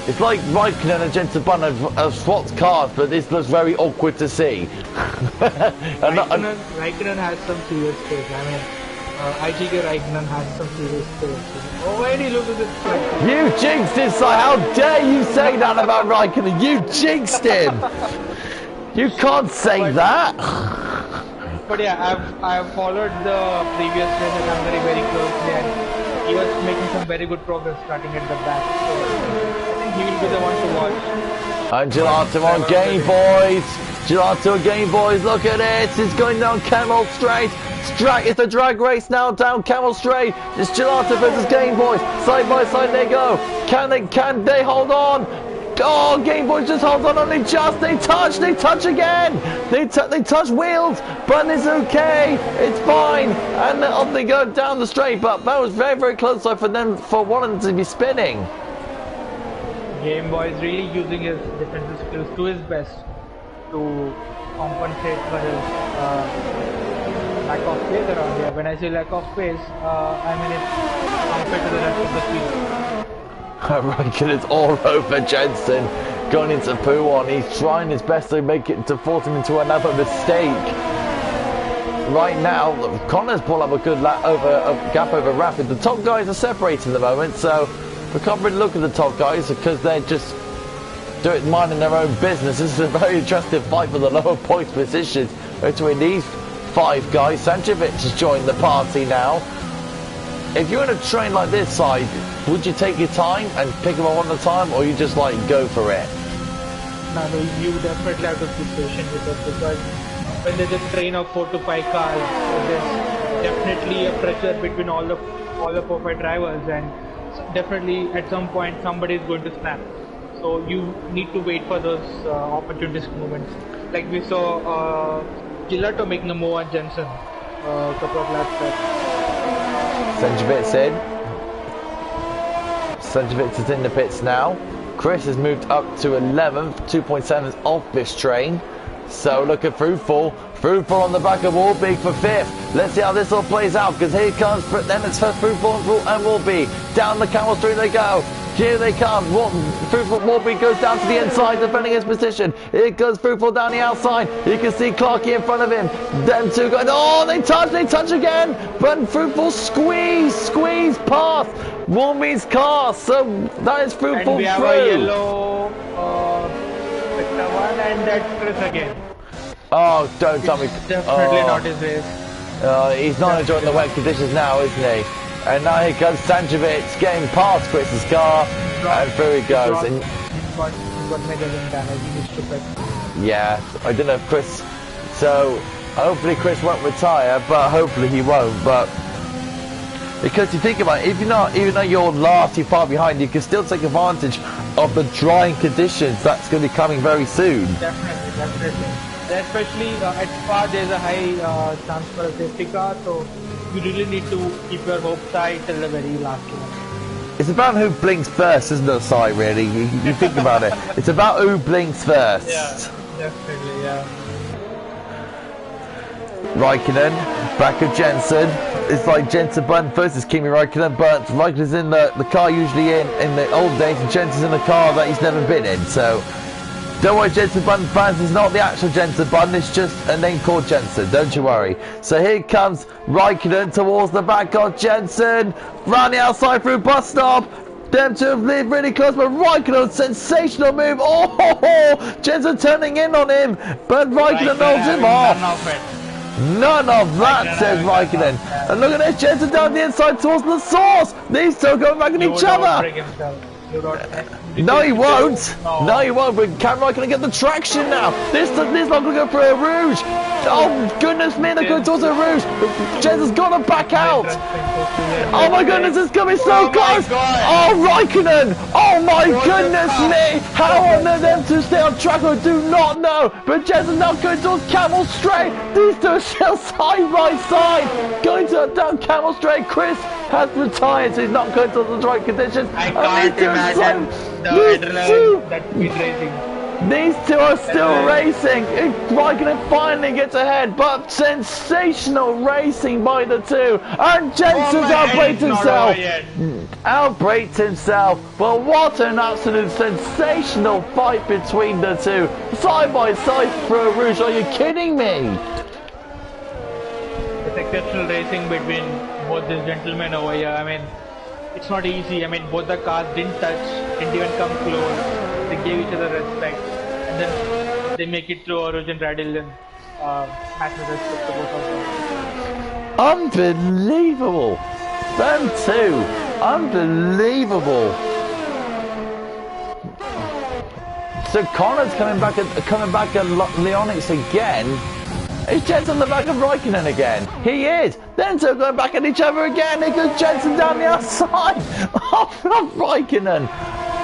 It's like Raikkonen and Jensen Button have swapped cars, but this looks very awkward to see. Raikkonen has some serious pace. I mean, IGK Raikkonen has some serious pace. Oh, when you look at this Raikkonen. You jinxed it, Si. How dare you say that about Raikkonen? You jinxed him. You can't say that. But yeah, I've followed the previous races very, very closely, and he was making some very good progress starting at the back. So I think he will be the one to watch. And Gelato on Game Boys. Gelato on Game Boys. Look at it. It's going down Camel Straight. It's a drag race now down Camel Straight. It's Gelato versus Game Boys. Side by side they go. Can they hold on? Oh, Game Boy just holds on, and they touch again. They touch wheels, but it's okay. It's fine, and off they go down the straight. But that was very, very close for one of them to be spinning. Game Boy is really using his defensive skills to his best to compensate for his lack of pace around here. When I say lack of pace, I mean it's compared to the rest of the field. Raikkonen's all over Jensen, going into Puon. He's trying his best to force him into another mistake. Right now, Connor's pulled up a good gap over Rapid. The top guys are separating at the moment, so we can't really look at the top guys because they're just minding their own business. This is a very interesting fight for the lower points positions between these 5 guys. Sanchevic has joined the party now. If you're in a train like this side, would you take your time and pick them up one at a time, or you just like go for it? No, you definitely have to be patient with us, because when there's a train of 4 to 5 cars, there's definitely a pressure between all the 4-5 drivers, and definitely at some point somebody is going to snap. So you need to wait for those opportunistic moments. Like we saw Gelato making a move on Jensen a couple of laps back. Sanjevic's in. Sanjevic is in the pits now. Chris has moved up to 11th, 2.7 off this train. So look at Fruitful on the back of Warbeek for 5th. Let's see how this all plays out, because here comes, then it's first Fruitful and Warbeek. Down the Camel Street they go. Here they come. Fruitful Warby goes down to the inside, defending his position. Here goes Fruitful down the outside. You can see Clarky in front of him. Them two go. Oh, they touch again. But Fruitful squeeze past Warby's car. So that is Fruitful and we have a yellow sector 1, and that's Chris again. Oh, don't tell me. Definitely not his race. He's not enjoying the wet conditions now, isn't he? And now here comes Sanjovic getting past Chris's car, and through he goes. And got major damage. He's stupid. Yeah, I don't know if Chris. So hopefully Chris won't retire, but hopefully he won't. But because you think about it, if you're not, even though you're last, you're far behind, you can still take advantage of the drying conditions that's going to be coming very soon. Definitely. Especially at Spa, there's a high chance for a safety car, so you really need to keep your hopes high till the very last one. It's about who blinks first, isn't it, Si, really? You think about it. It's about who blinks first. Yeah, definitely, yeah. Raikkonen, back of Jensen. It's like Jensen Button versus Kimi Raikkonen, but Raikkonen's in the car usually in the old days, and Jensen's in a car that he's never been in, so... Don't worry, Jensen Button fans, it's not the actual Jensen Button, it's just a name called Jensen, don't you worry. So here comes Raikkonen towards the back of Jensen, round the outside through bus stop. Them two have lived really close, but Raikkonen, sensational move. Oh, Jensen turning in on him, but Raikkonen holds him off. None of that, says Raikkonen. And look at this, Jensen down the inside towards the source. These two are going back at each other. No, he won't. No, he won't. But Cam Raikkonen get the traction now. This not going to go for a Rouge. Oh, goodness me, they're going towards a Rouge. Jensen's got to back out. Oh, my goodness, it's coming so close. Oh, Raikkonen. Oh, my goodness me. How on them to stay on track, I do not know. But Jensen's now going towards Camel Straight. These two are still side by side. Going down Camel Straight. Chris has retired, so he's not going to the right conditions. I can't imagine the adrenaline that's been racing. These two are still racing. Raikkonen finally gets ahead, but sensational racing by the two. And Jensen's outbraked himself. Outbraked himself. But what an absolute sensational fight between the two. Side by side for a Rouge. Are you kidding me? It's exceptional racing between both these gentlemen over here. I mean, it's not easy. I mean, both the cars didn't touch, didn't even come close. They gave each other respect, and then they make it through Origin Radil and match with respect to both of them. Unbelievable! Them two, unbelievable. So Connor's coming back at Leonix again. Is Jensen on the back of Raikkonen again? He is. Then two going back at each other again. Here goes Jensen down the outside of Raikkonen.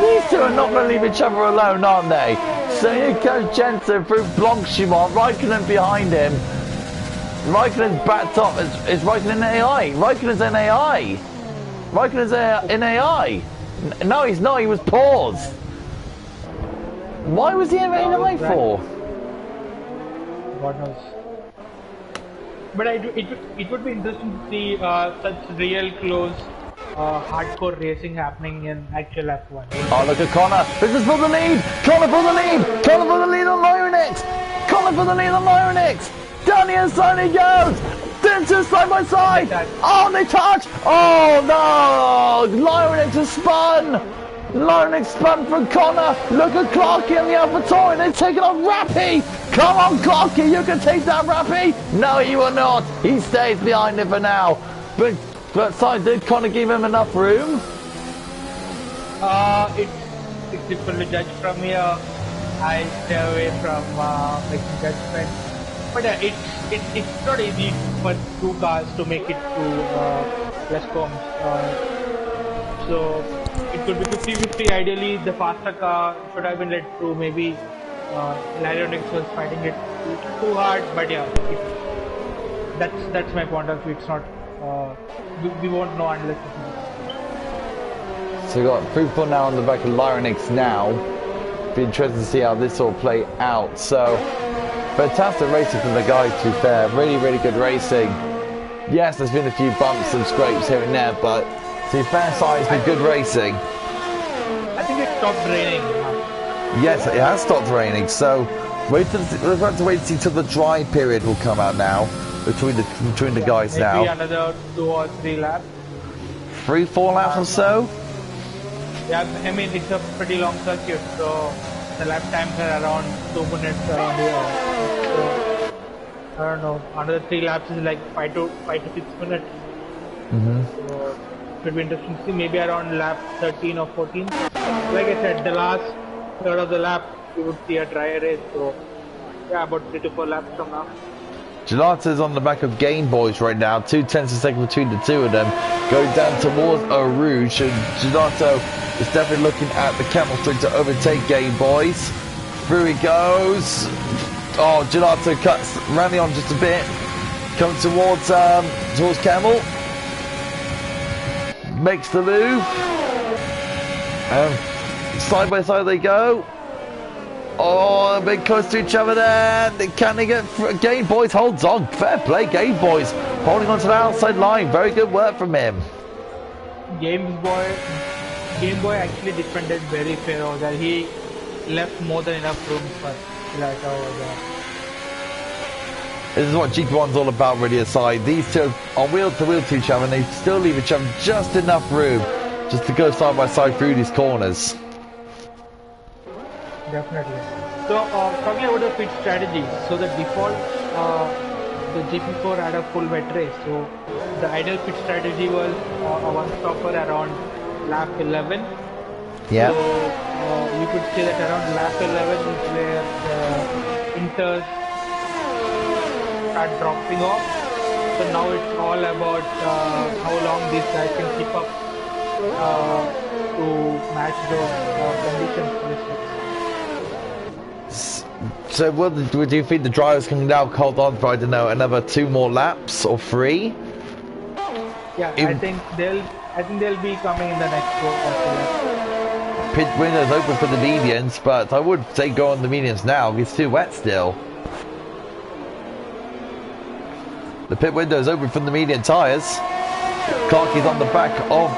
These two are not going to leave each other alone, aren't they? So here comes Jensen through Blanchimont. Raikkonen behind him. Raikkonen's backed up. Is Raikkonen in AI? Raikkonen's in AI. Raikkonen's in AI. No, he's not. He was paused. Why was he in AI for? God knows. But it would be interesting to see such real close hardcore racing happening in actual F1. Oh, look at Connor. This is for the lead. Connor for the lead. Connor for the lead on Lyronix. Connor for the lead on Lyronix. Down the inside he goes. Them two side by side. Oh, they touch. Oh, no. Lyronix has spun. Lyronix spun for Connor. Look at Clarky and the AlphaTauri. They're taking on Rappy. Come on, Clarky. You can take that, Rappy. No, you will not. He stays behind it for now. But side, did Connor give him enough room? It's difficult to judge from here. I stay away from making judgment. But it's not easy for two cars to make it to Lescombe. So it could be 50-50. Ideally, the faster car should have been led through. Maybe Lyronix was fighting it too hard. But yeah, that's my point of view. It's not. We won't know unless So we've got Fruitful now on the back of Lyronix now. Be interested to see how this all play out. So fantastic racing from the guys, to be fair. Really, really good racing. Yes, there's been a few bumps and scrapes here and there, but to be fair side, it's been good racing. stopped raining. Yes, it has stopped raining, so we'll have to wait to see till the dry period will come out now between the guys maybe now. Maybe another 2 or 3 laps. 3-4 laps or so? Yeah, I mean it's a pretty long circuit, so the lap times are around 2 minutes around here. So, I don't know, another 3 laps is like 5 to 6 minutes. So it would be interesting to see maybe around lap 13 or 14. Like I said, the last third of the lap you would see a dry race, so yeah, about 3 to 4 laps from now. Gelato's on the back of Game Boys right now, 2/10 a second between the two of them. Go down towards Eau Rouge, and Gelato is definitely looking at the camel string to overtake Game Boys. Through he goes. Oh, Gelato cuts Randy on just a bit. Comes towards Camel. Makes the move. Side by side they go. Oh, a bit close to each other there. Can they get... Game Boys holds on. Fair play, Game Boys. Holding on to the outside line. Very good work from him. Game Boy actually defended very fair over there. He left more than enough room for Gelato over there. This is what GP1's all about, really, aside. These two are wheel to wheel to each other, and they still leave each other just enough room just to go side by side through these corners. Definitely. So, talking about the pit strategy, so the default, the GP4 had a full wet race. So, the ideal pit strategy was a one-stopper around lap 11. Yeah. So, you could say that around lap 11 is where the inters start dropping off. So now it's all about how long these guys can keep up to match the conditions for this race. So would you think the drivers can now hold on for, I don't know, another 2 more laps or 3? Yeah, I think they'll be coming in the next 4 or 2 laps. Pit windows open for the medians, but I would say go on the medians now. It's too wet still. The pit window is open from the median tyres. Clark is on the back of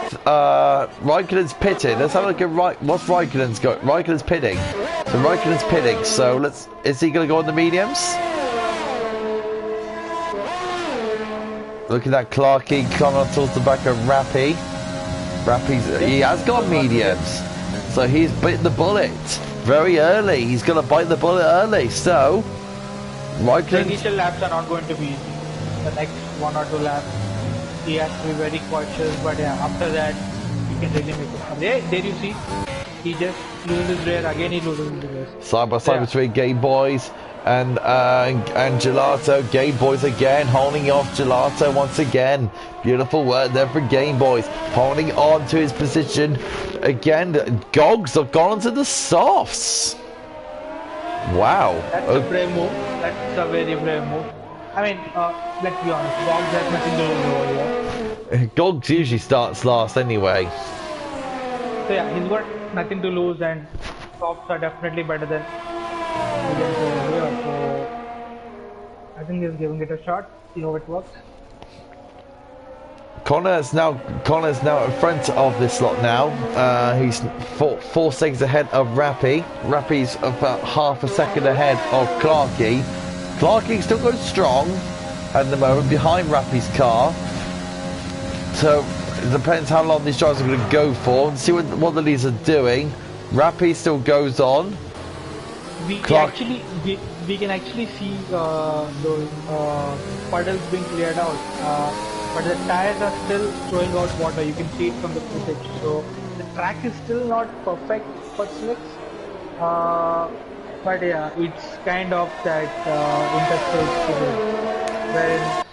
Raikkonen's pitted. Let's have a look at what's Raikkonen's got. Raikkonen's pitting. So Raikkonen's pitting. So is he going to go on the mediums? Look at that Clarky coming on towards the back of Rappy. He has got mediums. So he's bitten the bullet very early. He's going to bite the bullet early. So Raikkonen. The initial laps are not going to be easy. The next 1 or 2 laps, he has to be very cautious, but yeah, after that, he can really make it. There you see, he just loses his rear, again he loses his rear. Side by side between Game Boys and Gelato. Game Boys again, holding off Gelato once again. Beautiful work there for Game Boys, holding on to his position. Again, Gogs have gone onto the softs. Wow. That's a brave move. That's a very brave move. I mean, let's be honest, Gogs has nothing to lose over here. Gogs usually starts last anyway. So yeah, he's got nothing to lose, and softs are definitely better than mediums over here. So I think he's giving it a shot, see how it works. Connor is now in front of this lot now. He's 4 seconds ahead of Rappy. Rappy's about half a second ahead of Clarky. Clarky still goes strong at the moment behind Rappy's car. So it depends how long these drivers are going to go for and see what the leads are doing. Rappy still goes on. We can actually see those puddles being cleared out. But the tires are still throwing out water. You can see it from the footage. So the track is still not perfect for slicks. But yeah, it's kind of that interstate figure, wherein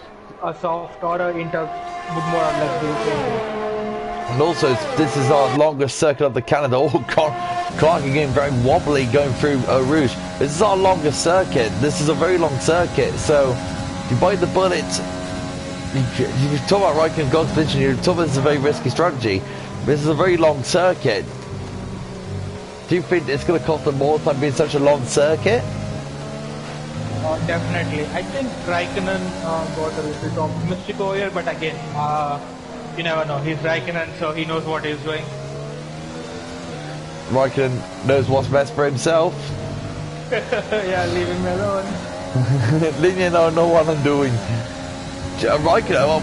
a soft or a inter would more or less be the same. And also, this is our longest circuit of the Canada. Oh, Clark again very wobbly going through Eau Rouge. This is our longest circuit. This is a very long circuit. So if you bite the bullet, you talk about Raikkonen and Gogs position, you're talking about this is a very risky strategy. This is a very long circuit. Do you think it's going to cost them more time being such a long circuit? Definitely. I think Raikkonen got a little bit optimistic over here, but again, you never know. He's Raikkonen, so he knows what he's doing. Raikkonen knows what's best for himself. Yeah, leave him alone. Leave me alone, know what I'm doing. Raikkonen,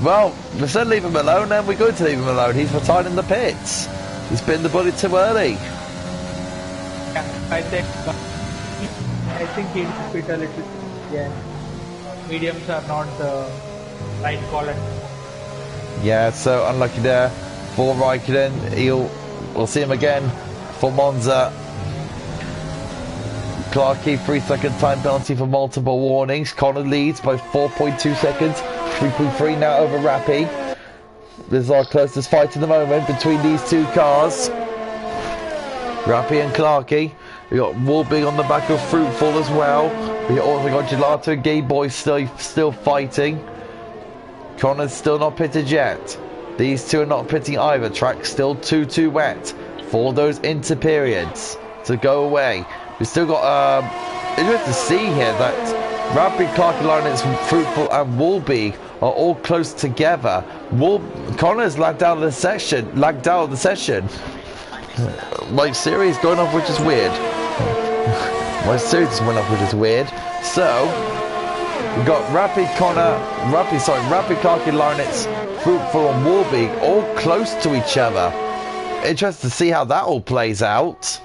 well, we said leave him alone, then we're going to leave him alone. He's retired in the pits. He's been the bullet too early. Yeah, I think he needs to fit a little. Yeah, mediums are not the right call. Yeah, so unlucky there for Raikkonen. We'll see him again for Monza. Clarkey, 3-second time penalty for multiple warnings. Connor leads by 4.2 seconds. 3.3 now over Rappy. This is our closest fight at the moment between these two cars. Rappy and Clarkey. We got Warburg on the back of Fruitful as well. We also got Gelato and Gay Boy still fighting. Connor's still not pitted yet. These two are not pitting either. Track's still too wet for those inter periods to go away. We still got interesting to see here that Rappy, Clarkey, Lawrence, Fruitful and Woolby are all close together. Connor's lagged out of the session. My series going off, which is weird. My series is went off, which is weird. So we got Rappy, Clarkey, Lawrence, Fruitful and Woolby all close to each other. Interesting to see how that all plays out.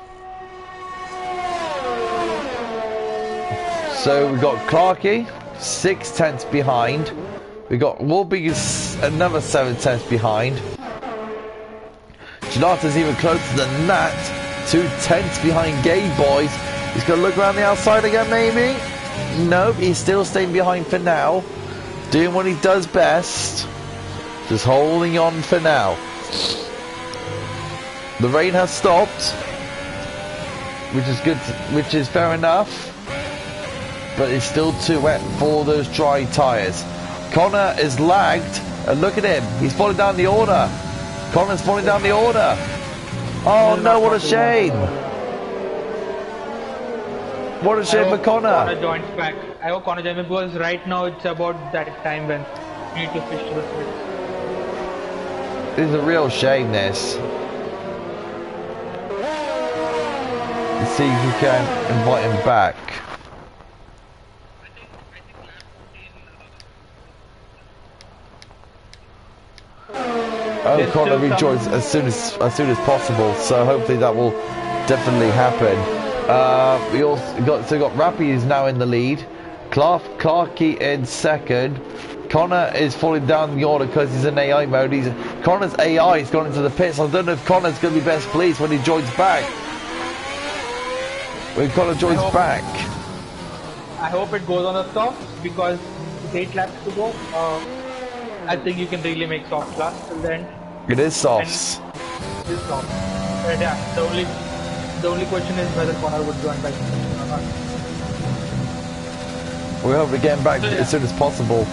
So we got Clarkey 6 tenths behind. We got Woolby another 7 tenths behind. Gelato's even closer than that. 2 tenths behind Gay Boys. He's gonna look around the outside again, maybe? Nope, he's still staying behind for now. Doing what he does best. Just holding on for now. The rain has stopped, which is good, which is fair enough. But it's still too wet for those dry tyres. Connor is lagged, and look at him. He's falling down the order. Connor's falling down the order. Oh no, what a shame. What a shame for Connor. Connor joins back. I hope Connor joins back because right now it's about that time when you need to switch to the switch. This is a real shame, this. Let's see if we can invite him back. Oh, Connor rejoins as soon as possible. So hopefully that will definitely happen. We also got Rappy is now in the lead. Clarkey in second. Connor is falling down the order because he's in AI mode. Connor's AI has gone into the pits. I don't know if Connor's going to be best pleased when he joins back. When Connor joins back. I hope it goes on the soft because with 8 laps to go. I think you can really make soft last till the end. It is softs. It is soft. But yeah, the only question is whether Connor would join back or not. We hope to get him back as soon as possible.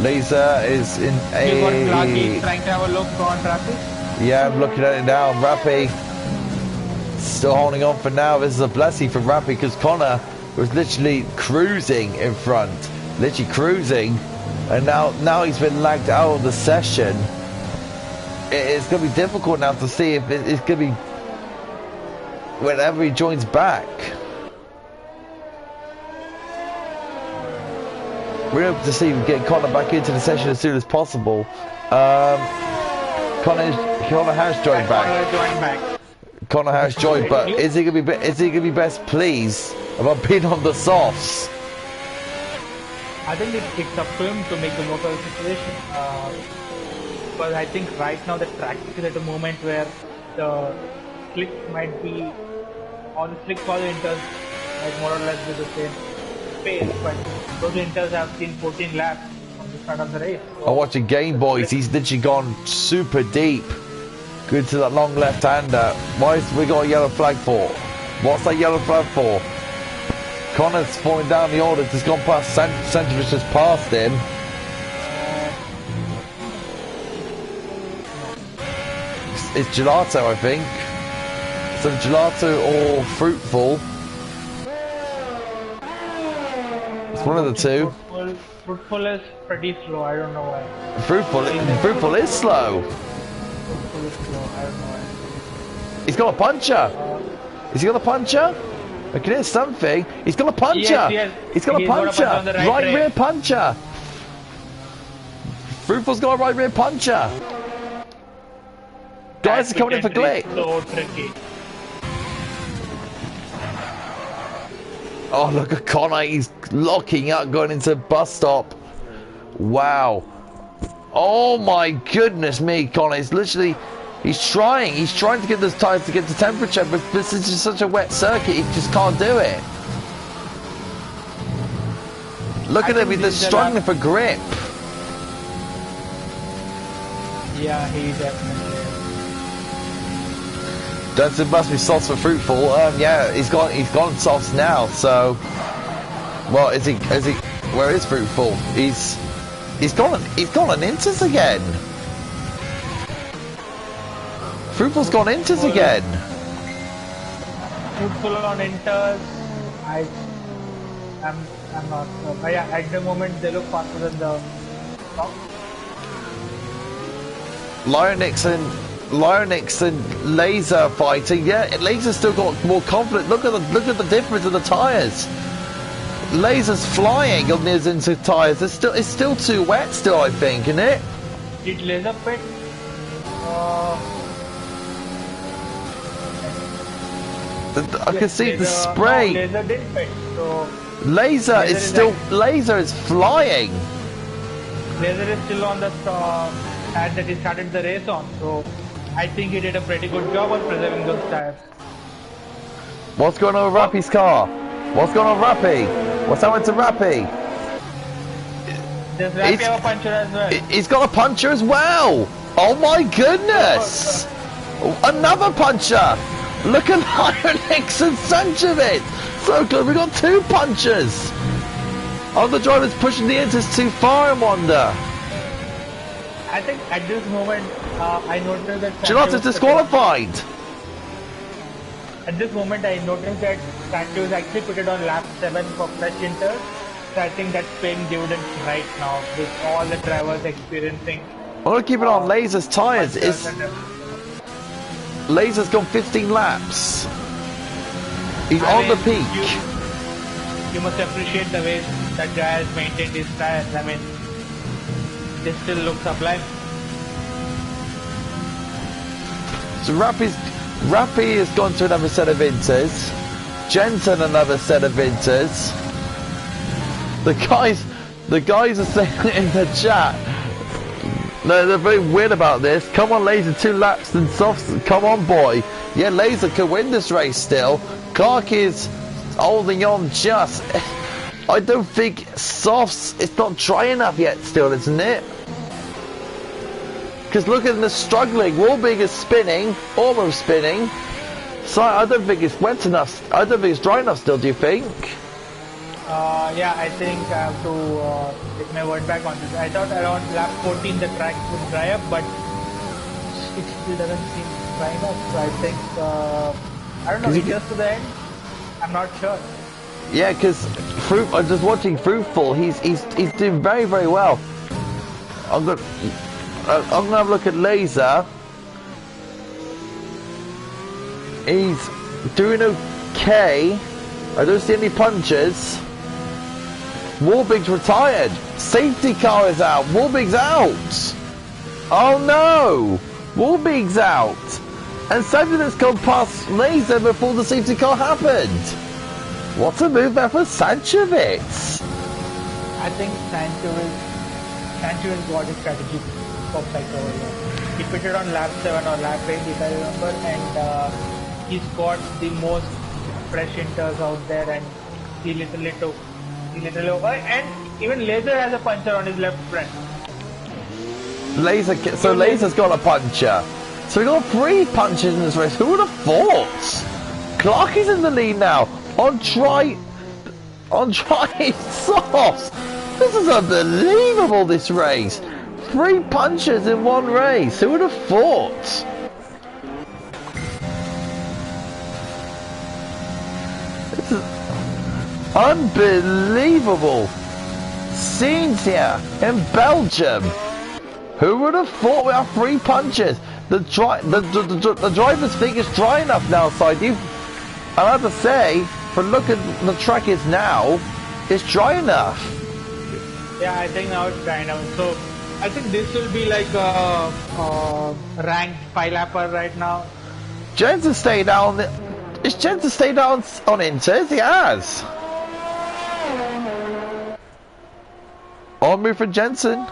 Laser is in a... You got Clarkey trying to have a look on Rappy? Yeah, I'm looking at it now. Rappy still holding on for now. This is a blessing for Rappy because Connor was literally cruising in front. Literally cruising. And now he's been lagged out of the session. It's going to be difficult now to see if it's going to be whenever he joins back. We're able to see him get Connor back into the session as soon as possible. Connor has joined back. Connor has joined, but is he going to be best pleased about being on the softs? I think it's up to him to make the most of the situation. But I think right now the track is at a moment where the slick might be, or the slick for the inters might more or less be the same pace. But those inters have seen 14 laps from the start of the race. So I'm watching Game Boys. He's literally gone super deep. Good to that long left-hander. Why is we got a yellow flag for? What's that yellow flag for? Connor's falling down the order, just gone past Santovic, just passed him. It's Gelato, I think. So Gelato or Fruitful. It's one of the two. Fruitful is pretty slow, I don't know why. Fruitful is slow. Fruitful is slow, I don't know why. He's got a puncher. Is he got a puncher? I can hear something. He's got a puncher. Yes. He's got a puncher. On the right rear puncher. Fruitful's got a right rear puncher. Guys are coming in for Glick. So tricky. Oh, look at Connor. He's locking up, going into bus stop. Wow. Oh my goodness me, Connor. He's literally... He's trying to get those tyres to get to temperature, but this is just such a wet circuit, he just can't do it. Look at him, he's struggling for grip. Yeah, he definitely is. It must be softs for Fruitful. Yeah, he's gone softs now, so... Well, where is Fruitful? He's gone on Inters again. Fruitful's gone Inters again. Fruitful on Inters. I'm not sure. But yeah, at the moment they look faster than the top. Lyonix and Laser fighting. Yeah, Laser's still got more confidence. Look at the difference in the tyres. Laser's flying on his into tyres. It's still too wet still, I think, isn't it? Did Laser pit? I can see the spray. No, Laser didn't pit, so Laser is flying. Laser is still on the pad that he started the race on, so I think he did a pretty good job on preserving those tires. What's going on with Rappy's car? What's going on with Rappy? What's happened to Rappy? Does Rappy have a puncher as well? He's got a puncher as well. Oh my goodness! Another puncher. Look at Lyonix and Sanchovic. So good, we got two punchers. Oh, the driver's pushing the Inters too far, I wonder. I think at this moment, I noticed that... Gelato's disqualified. At this moment, I noticed that Sancho is actually put it on lap 7 for fresh Inters. So I think that's paying dividends right now with all the drivers experiencing... I'm going to keep it on Laser's tyres. Laser's gone 15 laps. He's on the peak. You must appreciate the way that guy has maintained his tires. I mean, this still looks sublime. So Rappy has gone to another set of Inters. Jensen another set of Inters. The guys are saying in the chat. No, they're very weird about this. Come on, Laser, 2 laps then softs. Come on, boy. Yeah, Laser could win this race still. Clark is holding on just. I don't think softs. It's not dry enough yet still, isn't it? Because look at them struggling. Warburg is spinning, almost spinning. So I don't think it's wet enough. I don't think it's dry enough still, do you think? Yeah, I think I have to take my word back on this. I thought around lap 14 the track would dry up, but it still doesn't seem dry enough. So I think, I don't know, it's just to the end. I'm not sure. Yeah, because I'm just watching Fruitful. He's doing very, very well. I'm gonna have a look at Laser. He's doing okay. I don't see any punches. Warburg's retired. Safety car is out. Warburg's out. Oh no! Warburg's out. And Sanchevic's gone past Laser before the safety car happened. What a move there for Sanchevic. I think Sanchevic got his strategy perfect over here. He pitted on lap 7 or lap 8 if I remember, and he's got the most fresh Inters out there, and he literally over, and even Laser has a puncher on his left front. Laser's got a puncher. So we got 3 punches in this race. Who would have thought? Clark is in the lead now. On dry softs. This is unbelievable, this race. 3 punches in one race. Who would have thought? This is unbelievable scenes here in Belgium. Who would have thought we have 3 punches? the drivers think it's dry enough now, so I have to say, for look at the track is now, it's dry enough. Yeah, I think now it's dry enough. So I think this will be like a ranked 5-lapper right now. Jensen stayed down. Is Jensen stayed down on Inters? He has. On move for Jensen.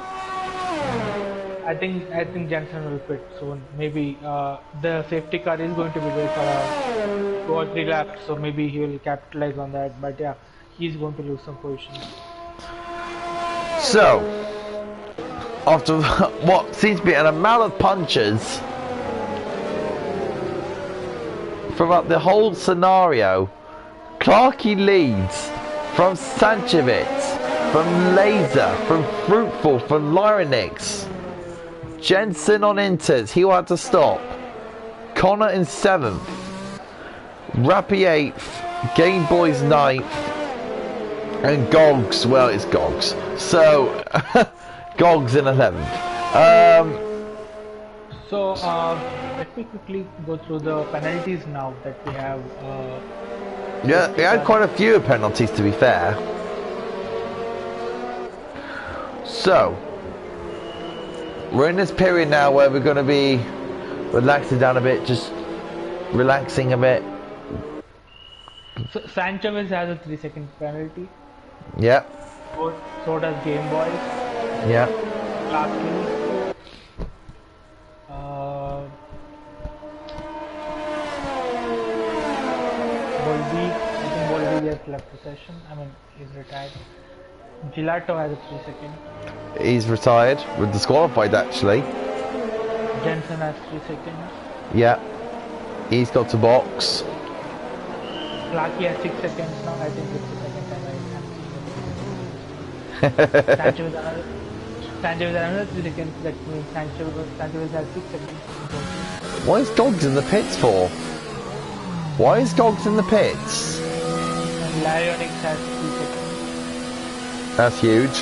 I think Jensen will pit soon. Maybe the safety car is going to be there for 2 or 3 laps, so maybe he will capitalize on that. But yeah, he's going to lose some position. So, after what seems to be an amount of punches throughout the whole scenario, Clarkey leads from Sanchevitz, from Laser, from Fruitful, from Lyronix. Jensen on Inters, he will have to stop. Connor in 7th. Rappy 8th. Game Boys 9th. And Gogs, well, it's Gogs. So, Gogs in 11th. So, let me quickly go through the penalties now that we have. Yeah, we had quite a few penalties, to be fair. So, we're in this period now where we're going to be relaxing down a bit, just relaxing a bit. So Sanchez has a 3-second penalty. Yeah. So does Game Boys. Yeah. Lastly, Bolby. I think Bolby just left the session. I mean, he's retired. Gelato has a 3-second. He's retired. We're disqualified, actually. Jensen has 3 seconds. Yeah. He's got to box. Clarkey has 6 seconds now. I think it's the second time I have seen him. Sanchez has another 3 seconds. That means Sanchez has 6 seconds. Why is Gogs in the pits for? Why is Gogs in the pits? And Lyonix has 3 seconds. That's huge.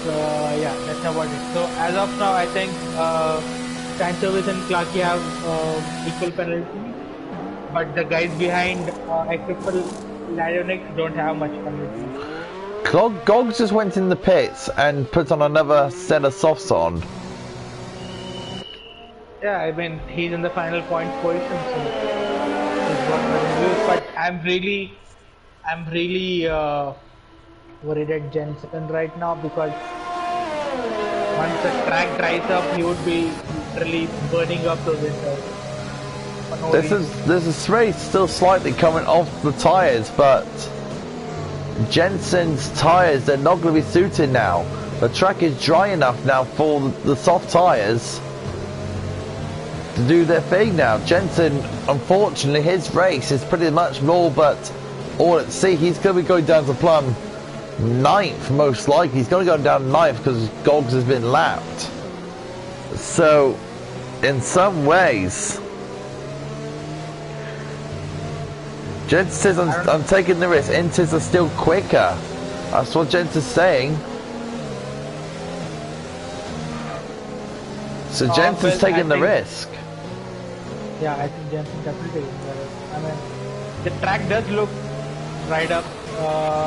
So yeah, that's about it. So as of now, I think Sanchez and Clarkey have equal penalty, but the guys behind, except for Lyonix, don't have much penalty. Gogs just went in the pits and put on another set of softs on. Yeah, I mean he's in the final point position, so he's got nothing to lose. But I'm really worried at Jensen right now, because once the track dries up, he would be literally burning up those winters. No this race still slightly coming off the tyres, but Jensen's tyres, they're not going to be suited now. The track is dry enough now for the soft tyres to do their thing now. Jensen, unfortunately, his race is pretty much all but all at sea. He's going to be going down to plumb 9th, most likely. He's going to go down 9th because Gogs has been lapped. So, in some ways, Jensen says, I'm taking the risk. Inters are still quicker. That's what Jensen's saying. So Jensen's taking the risk. Yeah, I think Jensen definitely taking the risk. I mean, the track does look dried up.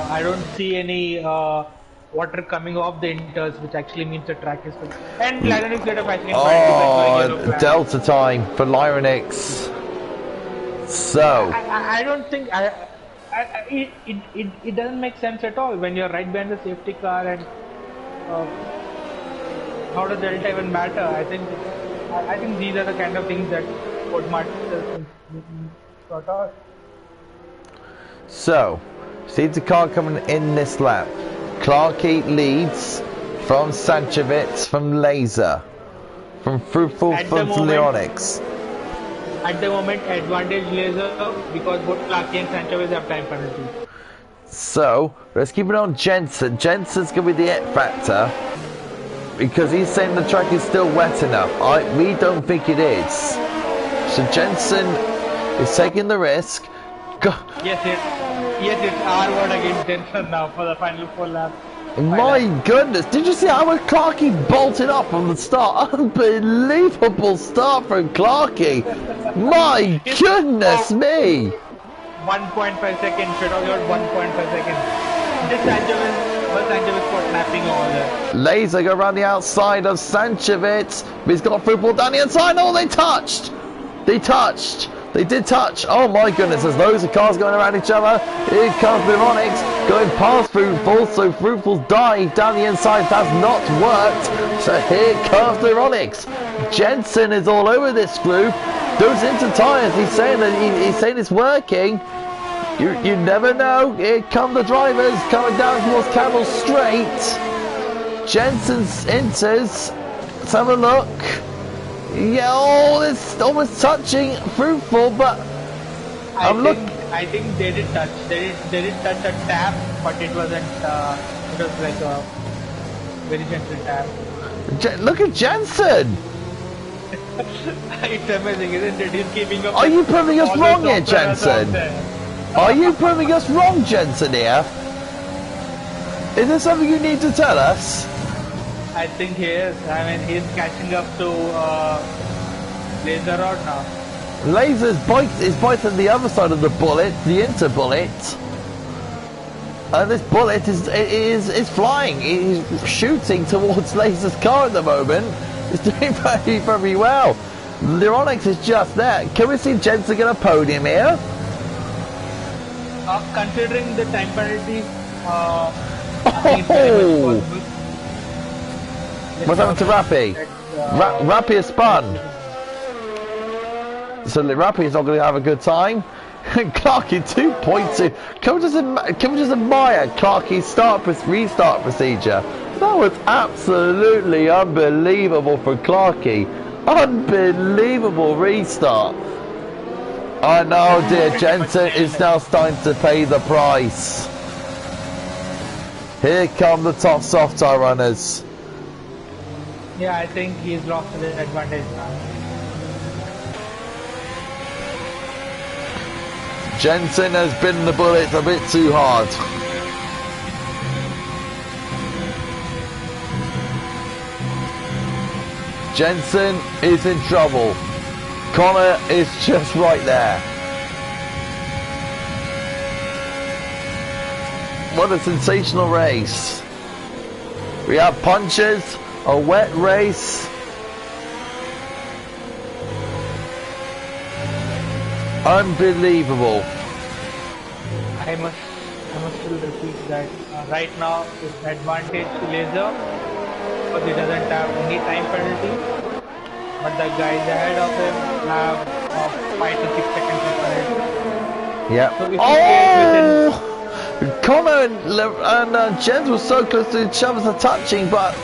I don't see any water coming off the inters, which actually means the track is good. And Lyronix get a 5-second penalty. Oh, Delta time for Lyronix. So I don't think it doesn't make sense at all when you're right behind the safety car, and how does Delta even matter? I think these are the kind of things that Ford Martin sort out. So, see the car coming in this lap. Clarkey leads from Sanchevitz, from Laser, from Fruitful, from Leonix. At the moment, advantage Laser, because both Clarkey and Sanchez have time penalty. So, let's keep it on Jensen. Jensen's going to be the it factor, because he's saying the track is still wet enough. We don't think it is. So Jensen is taking the risk. Yes, it's our word against Jensen now for the final 4 laps. My goodness, did you see how Clarkey bolted up from the start? Unbelievable start from Clarkey. My goodness me. 1.5 seconds, should have got 1.5 seconds. This Sanchez for napping over there. Laser go around the outside of Sanchez. He's got a free ball down the inside. Oh, they touched. They touched. They did touch. Oh my goodness, there's loads of cars going around each other. Here comes Veronix going past Fruitful. So Fruitful's dive down the inside has not worked. So here comes Veronix. Jensen is all over this group. Goes into tyres. He's saying that he's saying it's working. You never know. Here come the drivers coming down towards Camel Straight. Jensen enters. Let's have a look. Yeah, oh, it's almost touching Fruitful, but I think they did touch. They did touch a tap, but it wasn't. It was like a very gentle tap. Look at Jensen. It's amazing, isn't it? He's keeping up. Are you proving us wrong here, Jensen? Are you proving us wrong, Jensen? Here. Is there something you need to tell us? I think he is. I mean, he's catching up to Laser Rod now. Laser's is biting the other side of the bullet, the inter bullet, and this bullet is flying. He's shooting towards Laser's car at the moment. He's doing very, very well. Lyronix is just there. Can we see Jensen get a podium here? Considering the time penalty, I think it's very much possible. What's happened to Rappy? Rappy has spun. So Rappy is not going to have a good time. Clarkey 2.2. Can we just admire Clarkey's restart procedure? That was absolutely unbelievable for Clarkey. Unbelievable restart. I know, dear Jensen is now starting to pay the price. Here come the top soft tire runners. Yeah, I think he's lost the advantage now. Jensen has bitten the bullet a bit too hard. Jensen is in trouble. Connor is just right there. What a sensational race. We have punches. A wet race. Unbelievable. I must still repeat that right now it's advantage to Laser, but he doesn't have any time penalty. But the guys ahead of him have 5 to 6 seconds of penalty. Yeah. So if Connor and Jens were so close to each other touching, but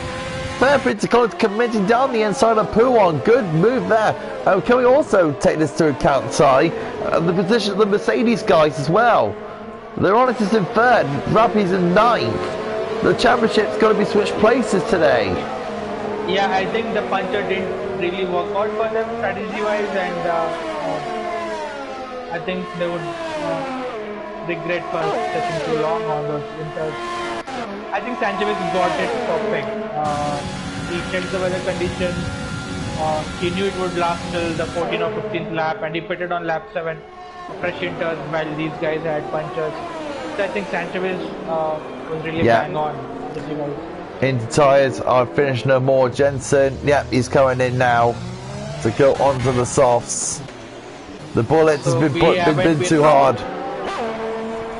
fair play to Connor committing down the inside of Puon. Good move there. Can we also take this to account, Ty? The position of the Mercedes guys as well. Lyronix is in third, Rappy's in ninth. The championship's got to be switched places today. Yeah, I think the puncher didn't really work out for them strategy-wise, and I think they would regret for taking too long on those inters. I think Sanchez got it perfect. He checked the weather conditions. He knew it would last till the 14th or 15th lap, and he pitted on lap 7. Fresh inters while these guys had punchers. So I think Sanchez was really bang on. Into tyres, I've finished no more. Jensen, he's coming in now to go onto the softs. The bullet has been too hard.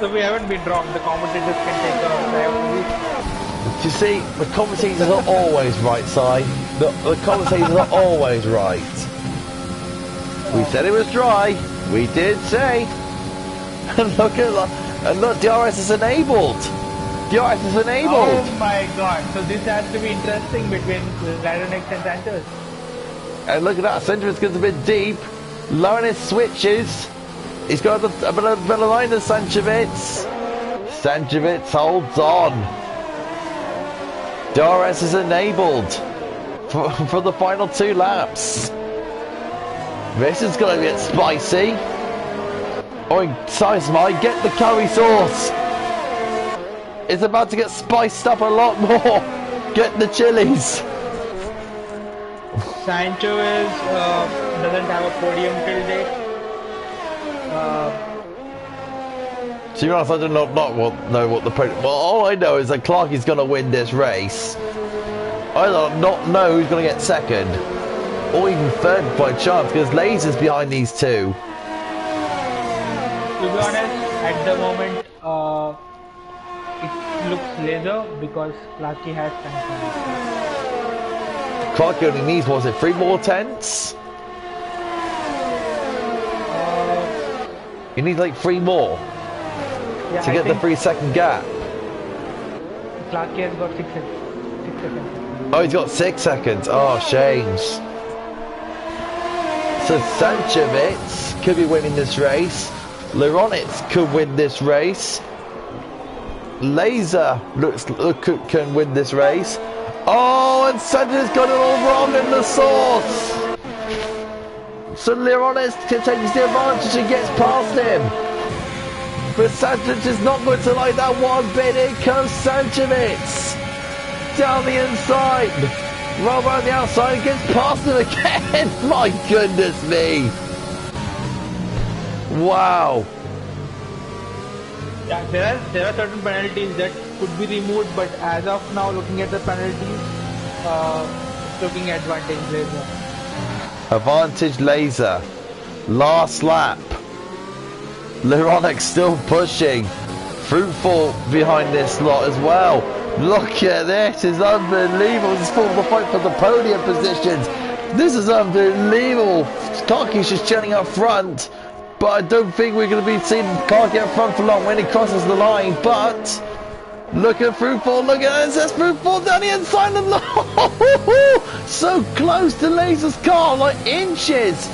So we haven't been wrong. The commentators can take a You see, the commentators are always right, Si. The commentators are always right. We said it was dry. We did say. And look, DRS is enabled. DRS is enabled. Oh my god. So this has to be interesting between Lyronix and Sanchez. And look at that. Sanchez gets a bit deep. Lyronix switches. He's got a better line than Sanchez. Sanchez holds on. DRS is enabled for the final 2 laps. This is going to get spicy. Oi, Sizemai, get the curry sauce. It's about to get spiced up a lot more. Get the chilies. Sancho doesn't have a podium till date. To be honest, I do not know what the podium. Well, all I know is that Clarkie's going to win this race. I do not know who's going to get second, or even third by chance, because Laser's behind these two. To be honest, at the moment, it looks Laser because Clarkie has time. Clarkie only needs, what was it, 3 more tenths? You need like 3 more to get the 3-second gap. Clarkie has got 6 seconds. Oh, he's got 6 seconds. Oh, shames. So Sanchevitz could be winning this race. Leronitz could win this race. Laser can win this race. Oh, and Sanchevitz got it all wrong in the sauce. So Leronitz takes the advantage and gets past him. But Sanchevitz is not going to like that one bit. Here comes Sanchevitz. Down the inside. Roll around the outside and gets past him again. My goodness me. Wow. Yeah, there are certain penalties that could be removed, but as of now, looking at the penalties, it's looking advantage Laser. Advantage Laser. Last lap. Leronik still pushing. Fruitful behind this lot as well. Look at this. It's unbelievable. This is for the fight for the podium positions. This is unbelievable. Clarkie's just chilling up front. But I don't think we're going to be seeing Clarkie up front for long when he crosses the line. But look at Fruitful. Look at this. That's Fruitful down the inside of the so close to Laser's car. Like inches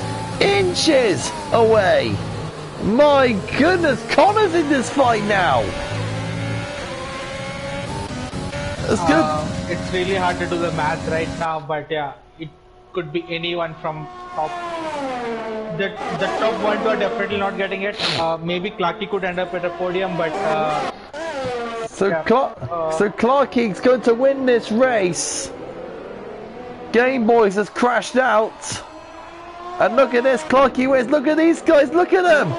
away. My goodness. Connor's in this fight now. That's good. It's really hard to do the math right now, but yeah, it could be anyone from top. The top 1 2 are definitely not getting it. Maybe Clarkie could end up at a podium, but so Clarkie's going to win this race. Game Boys has crashed out, and look at this. Clarkie wins. Look at these guys. Look at them.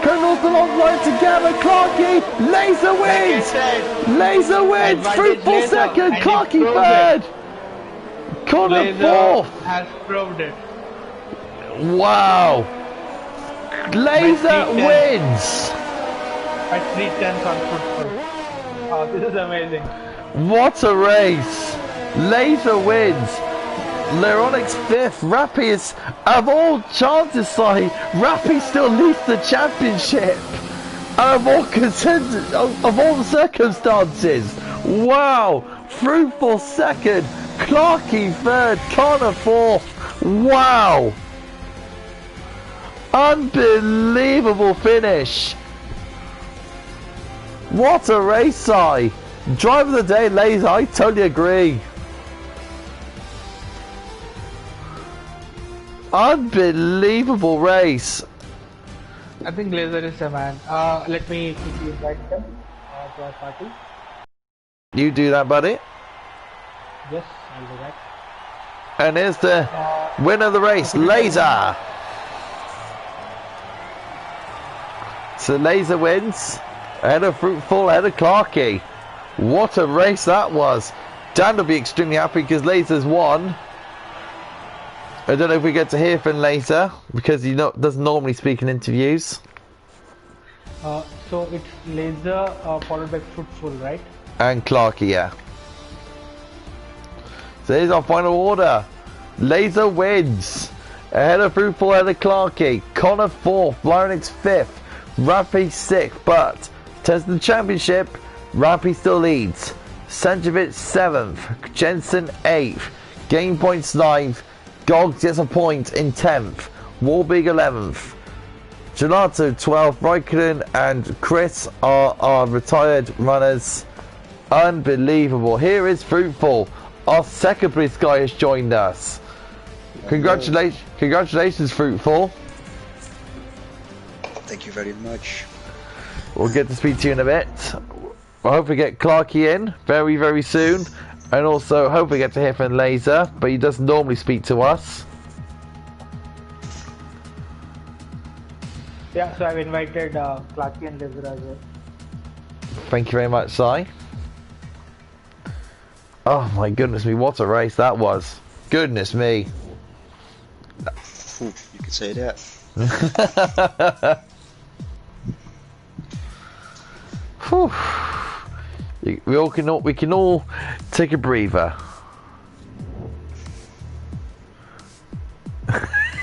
Colonel's the long line together. Clarkie, Laser wins. Laser wins. Fruitful second. Clarkie third. Connor fourth. Has proved it. Wow. Laser wins. At 3/10 on Fruitful. Oh, this is amazing. What a race. Laser wins. Leronic's 5th. Rappy is, of all chances, Rappy still leads the championship. Of all the circumstances. Wow. Fruitful 2nd. Clarkie 3rd. Connor 4th. Wow. Unbelievable finish. What a race, Si. Driver of the day, Laser. I totally agree. Unbelievable race. I think Laser is a man. Let me quickly invite them to our party. You do that, buddy. Yes, I'll do that. And here's the winner of the race, Laser. So Laser wins. Ahead of Fruitful, ahead of Clarkie. What a race that was. Dan will be extremely happy because Laser's won. I don't know if we get to hear from Laser because he doesn't normally speak in interviews. So it's Laser followed by Fruitful, right? And Clarkie, yeah. So here's our final order. Laser wins. Ahead of Fruitful, ahead of Clarkie. Connor 4th, Lyronix 5th, Rappy 6th, but in terms of the championship, Rappy still leads. Sanchevitz 7th, Jensen 8th, Game Points 9th, Gogs gets a point in 10th, Warbig 11th, Gelato 12th, Raikkonen and Chris are our retired runners. Unbelievable. Here is Fruitful. Our second place guy has joined us. Congratulations, Fruitful. Thank you very much. We'll get to speak to you in a bit. I hope we get Clarky in very, very soon. And also hope we get to hear from Laser, but he doesn't normally speak to us. Yeah, so I've invited Clarky and Laser as well. Thank you very much, Si. Oh my goodness me, what a race that was. Goodness me. Ooh, you could say that. Whew. We can all take a breather.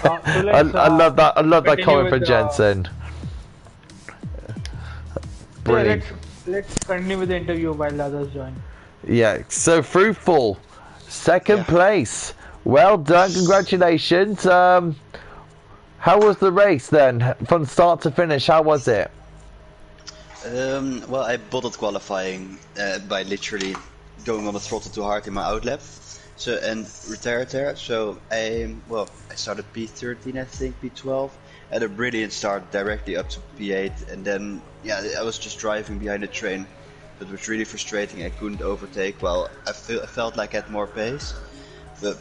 I love that. I love that comment from Jensen. Brilliant. Yeah, let's continue with the interview while others join. Yeah, so fruitful. Second place. Well done. Congratulations. How was the race then, from start to finish? How was it? Well, I bottled qualifying by literally going on the throttle too hard in my outlap, so and retired there. So I started P13, I think P12, had a brilliant start directly up to P8, and then I was just driving behind the train. It was really frustrating. I couldn't overtake. Well, I felt like I had more pace, but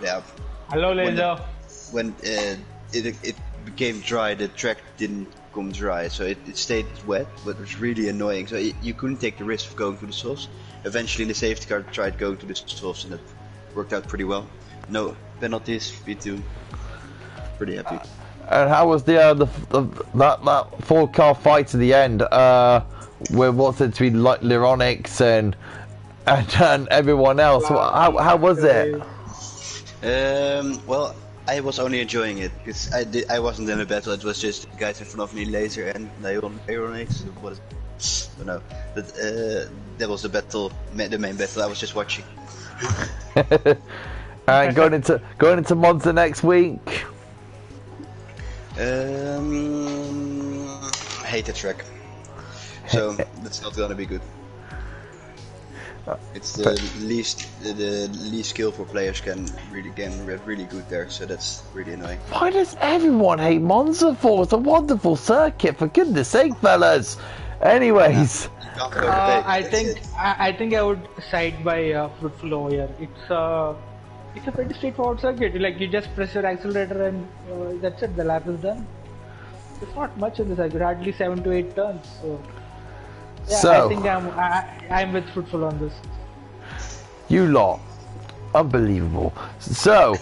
yeah. Hello, Laser. When it became dry, the track didn't come dry, so it stayed wet, but it was really annoying. So you couldn't take the risk of going to the softs. Eventually, the safety car tried going to the softs, and it worked out pretty well. No penalties, P2. Pretty happy. And how was that 4-car fight to the end? With what's it to be like Lyronics and everyone else? How was it? Well, I was only enjoying it because I wasn't in a battle. It was just guys in front of me, Laser and Lyronics. No, but that was the battle, the main battle. I was just watching. And going into Monza next week. Hate the track, so that's not gonna be good. It's the least skillful players can really get really good there, so that's really annoying. Why does everyone hate Monza for? It's a wonderful circuit, for goodness sake, fellas. Anyways, I think I would side by Fruitful over here. It's a pretty straightforward circuit. Like you just press your accelerator and that's it. The lap is done. It's not much in the circuit. Hardly 7 to 8 turns. So I think I'm with Fruitful on this. You lot, unbelievable. So,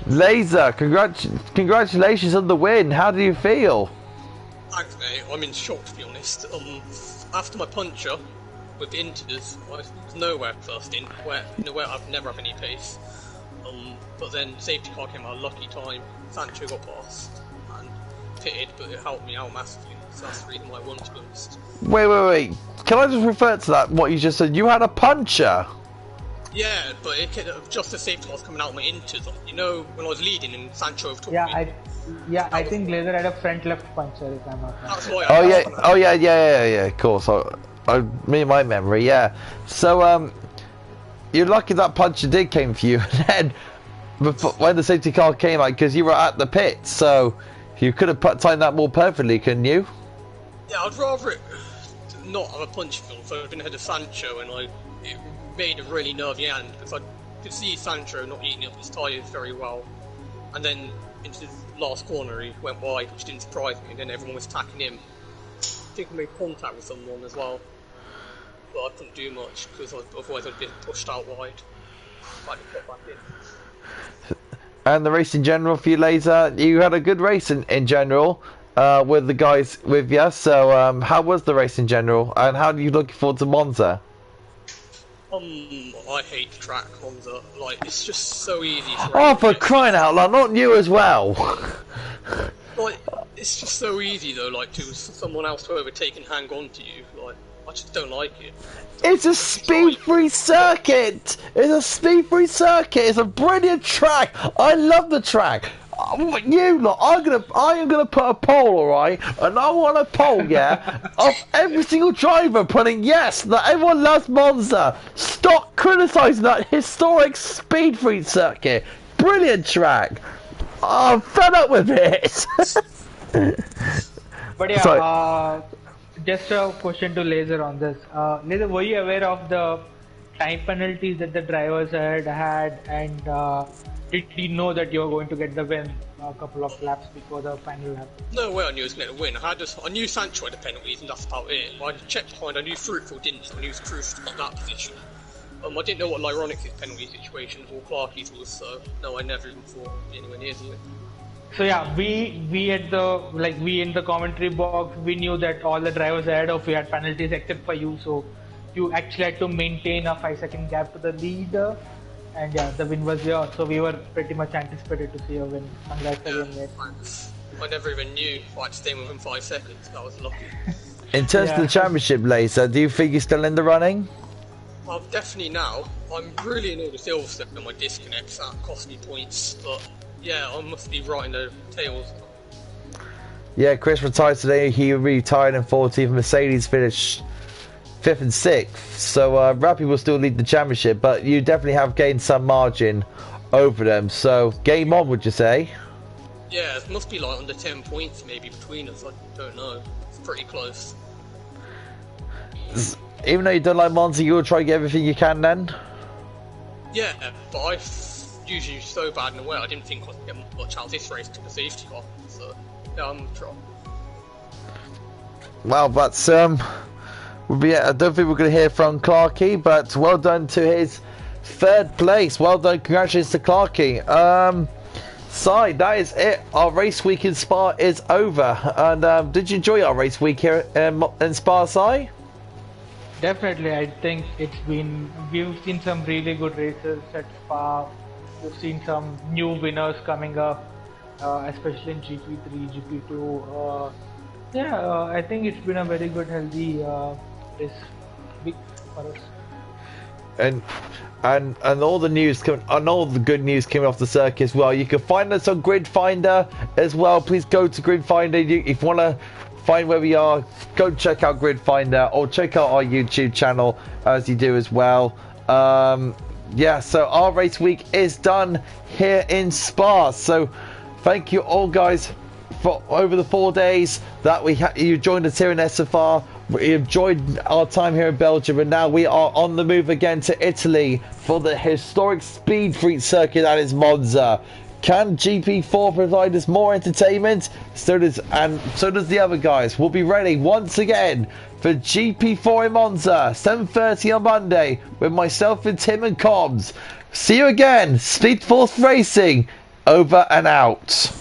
Laser, congratulations on the win. How do you feel? Thanks, mate. I'm in shock, to be honest. After my puncture with the inters, I was nowhere first in. Nowhere. I've never had any pace. But then safety car came out, lucky time. Sancho got past and pitted, but it helped me out massively. So that's the reason why I won, to be honest. Wait. Can I just refer to that, what you just said? You had a puncher? Yeah, but just the safety car was coming out my inters. You know, when I was leading and Sancho overtook me. I think Laser had a front left puncher, if I'm not wrong. That's why yeah, of course. Me and my memory, yeah. So, you're lucky that puncher did came for you, and then when the safety car came out, because you were at the pit, so you could have timed that more perfectly, couldn't you? Yeah, I'd rather it not have a punch film, so I've been ahead of Sancho, and it made a really nervy end, because I could see Sancho not eating up his tyres very well, and then into the last corner he went wide, which didn't surprise me, and then everyone was attacking him. I think I made contact with someone as well, but I couldn't do much, because otherwise I'd be pushed out wide. I had to get back in. And the race in general for you, Laser, you had a good race in general with the guys with you. So how was the race in general, and how are you looking forward to Monza? I hate the track, Monza. Like, it's just so easy. For crying out loud, not you as well. Like, it's just so easy though, like, to someone else to overtake and hang on to you. Like, I just don't like it. It's a speed-free circuit! It's a brilliant track! I love the track! You lot, I am gonna put a poll, alright? And I want a poll, of every single driver putting yes, that everyone loves Monza! Stop criticising that historic speed-free circuit! Brilliant track! I'm fed up with it! But yeah, just a question to Laser on this. Laser, were you aware of the time penalties that the drivers had, and did you know that you were going to get the win a couple of laps before the final lap? No way I knew I was going to win. I knew Sancho had the penalties and that's about it. I checked behind, I knew Fruitful didn't, I knew Cruz got that position. I didn't know what Lyronic's penalty situation or Clarkie's was, so no, I never even thought anywhere near to it. So yeah, we at the we in the commentary box, we knew that all the drivers ahead of you had penalties except for you, so you actually had to maintain a 5-second gap to the leader, and yeah, the win was yours. So we were pretty much anticipated to see a win. Congrats again, mate. I never even knew I had to stay within 5 seconds. That was lucky. In terms of the championship, Laser, do you think you're still in the running? Well, definitely now. I'm really annoyed with Silverstone and my disconnects. That cost me points, but yeah, I must be right in the tails. Yeah, Chris retired today. He retired in 14th. Mercedes finished 5th and 6th. So Rappy will still lead the championship, but you definitely have gained some margin over them. So game on, would you say? Yeah, it must be like under 10 points maybe between us. I don't know. It's pretty close. Even though you don't like Monza, you'll try to get everything you can then? Yeah, but I'm usually so bad in the way, I didn't think I'd get much out of this race to the safety car. So, yeah, I'm trying. Well, that's I don't think we're going to hear from Clarkey, but well done to his 3rd place. Well done, congratulations to Clarkey. Si, that is it. Our race week in Spa is over. And did you enjoy our race week here in Spa, Si? Definitely, I think we've seen some really good races at Spa. We've seen some new winners coming up, especially in GP3, GP2. I think it's been a very good, healthy race week for us. And all the news and all the good news coming off the circuit as well. You can find us on Grid Finder as well. Please go to Grid Finder if you want to find where we are. Go check out Grid Finder or check out our YouTube channel as you do as well. Yeah, so our race week is done here in Spa. So thank you all guys for over the 4 days that you joined us here in SFR. We enjoyed our time here in Belgium, and now we are on the move again to Italy for the historic Speed Freak circuit that is Monza. Can GP4 provide us more entertainment? So does the other guys. We'll be ready once again for GP4 in Monza, 7:30 on Monday, with myself and Tim and Cobbs. See you again. Speed Force Racing, over and out.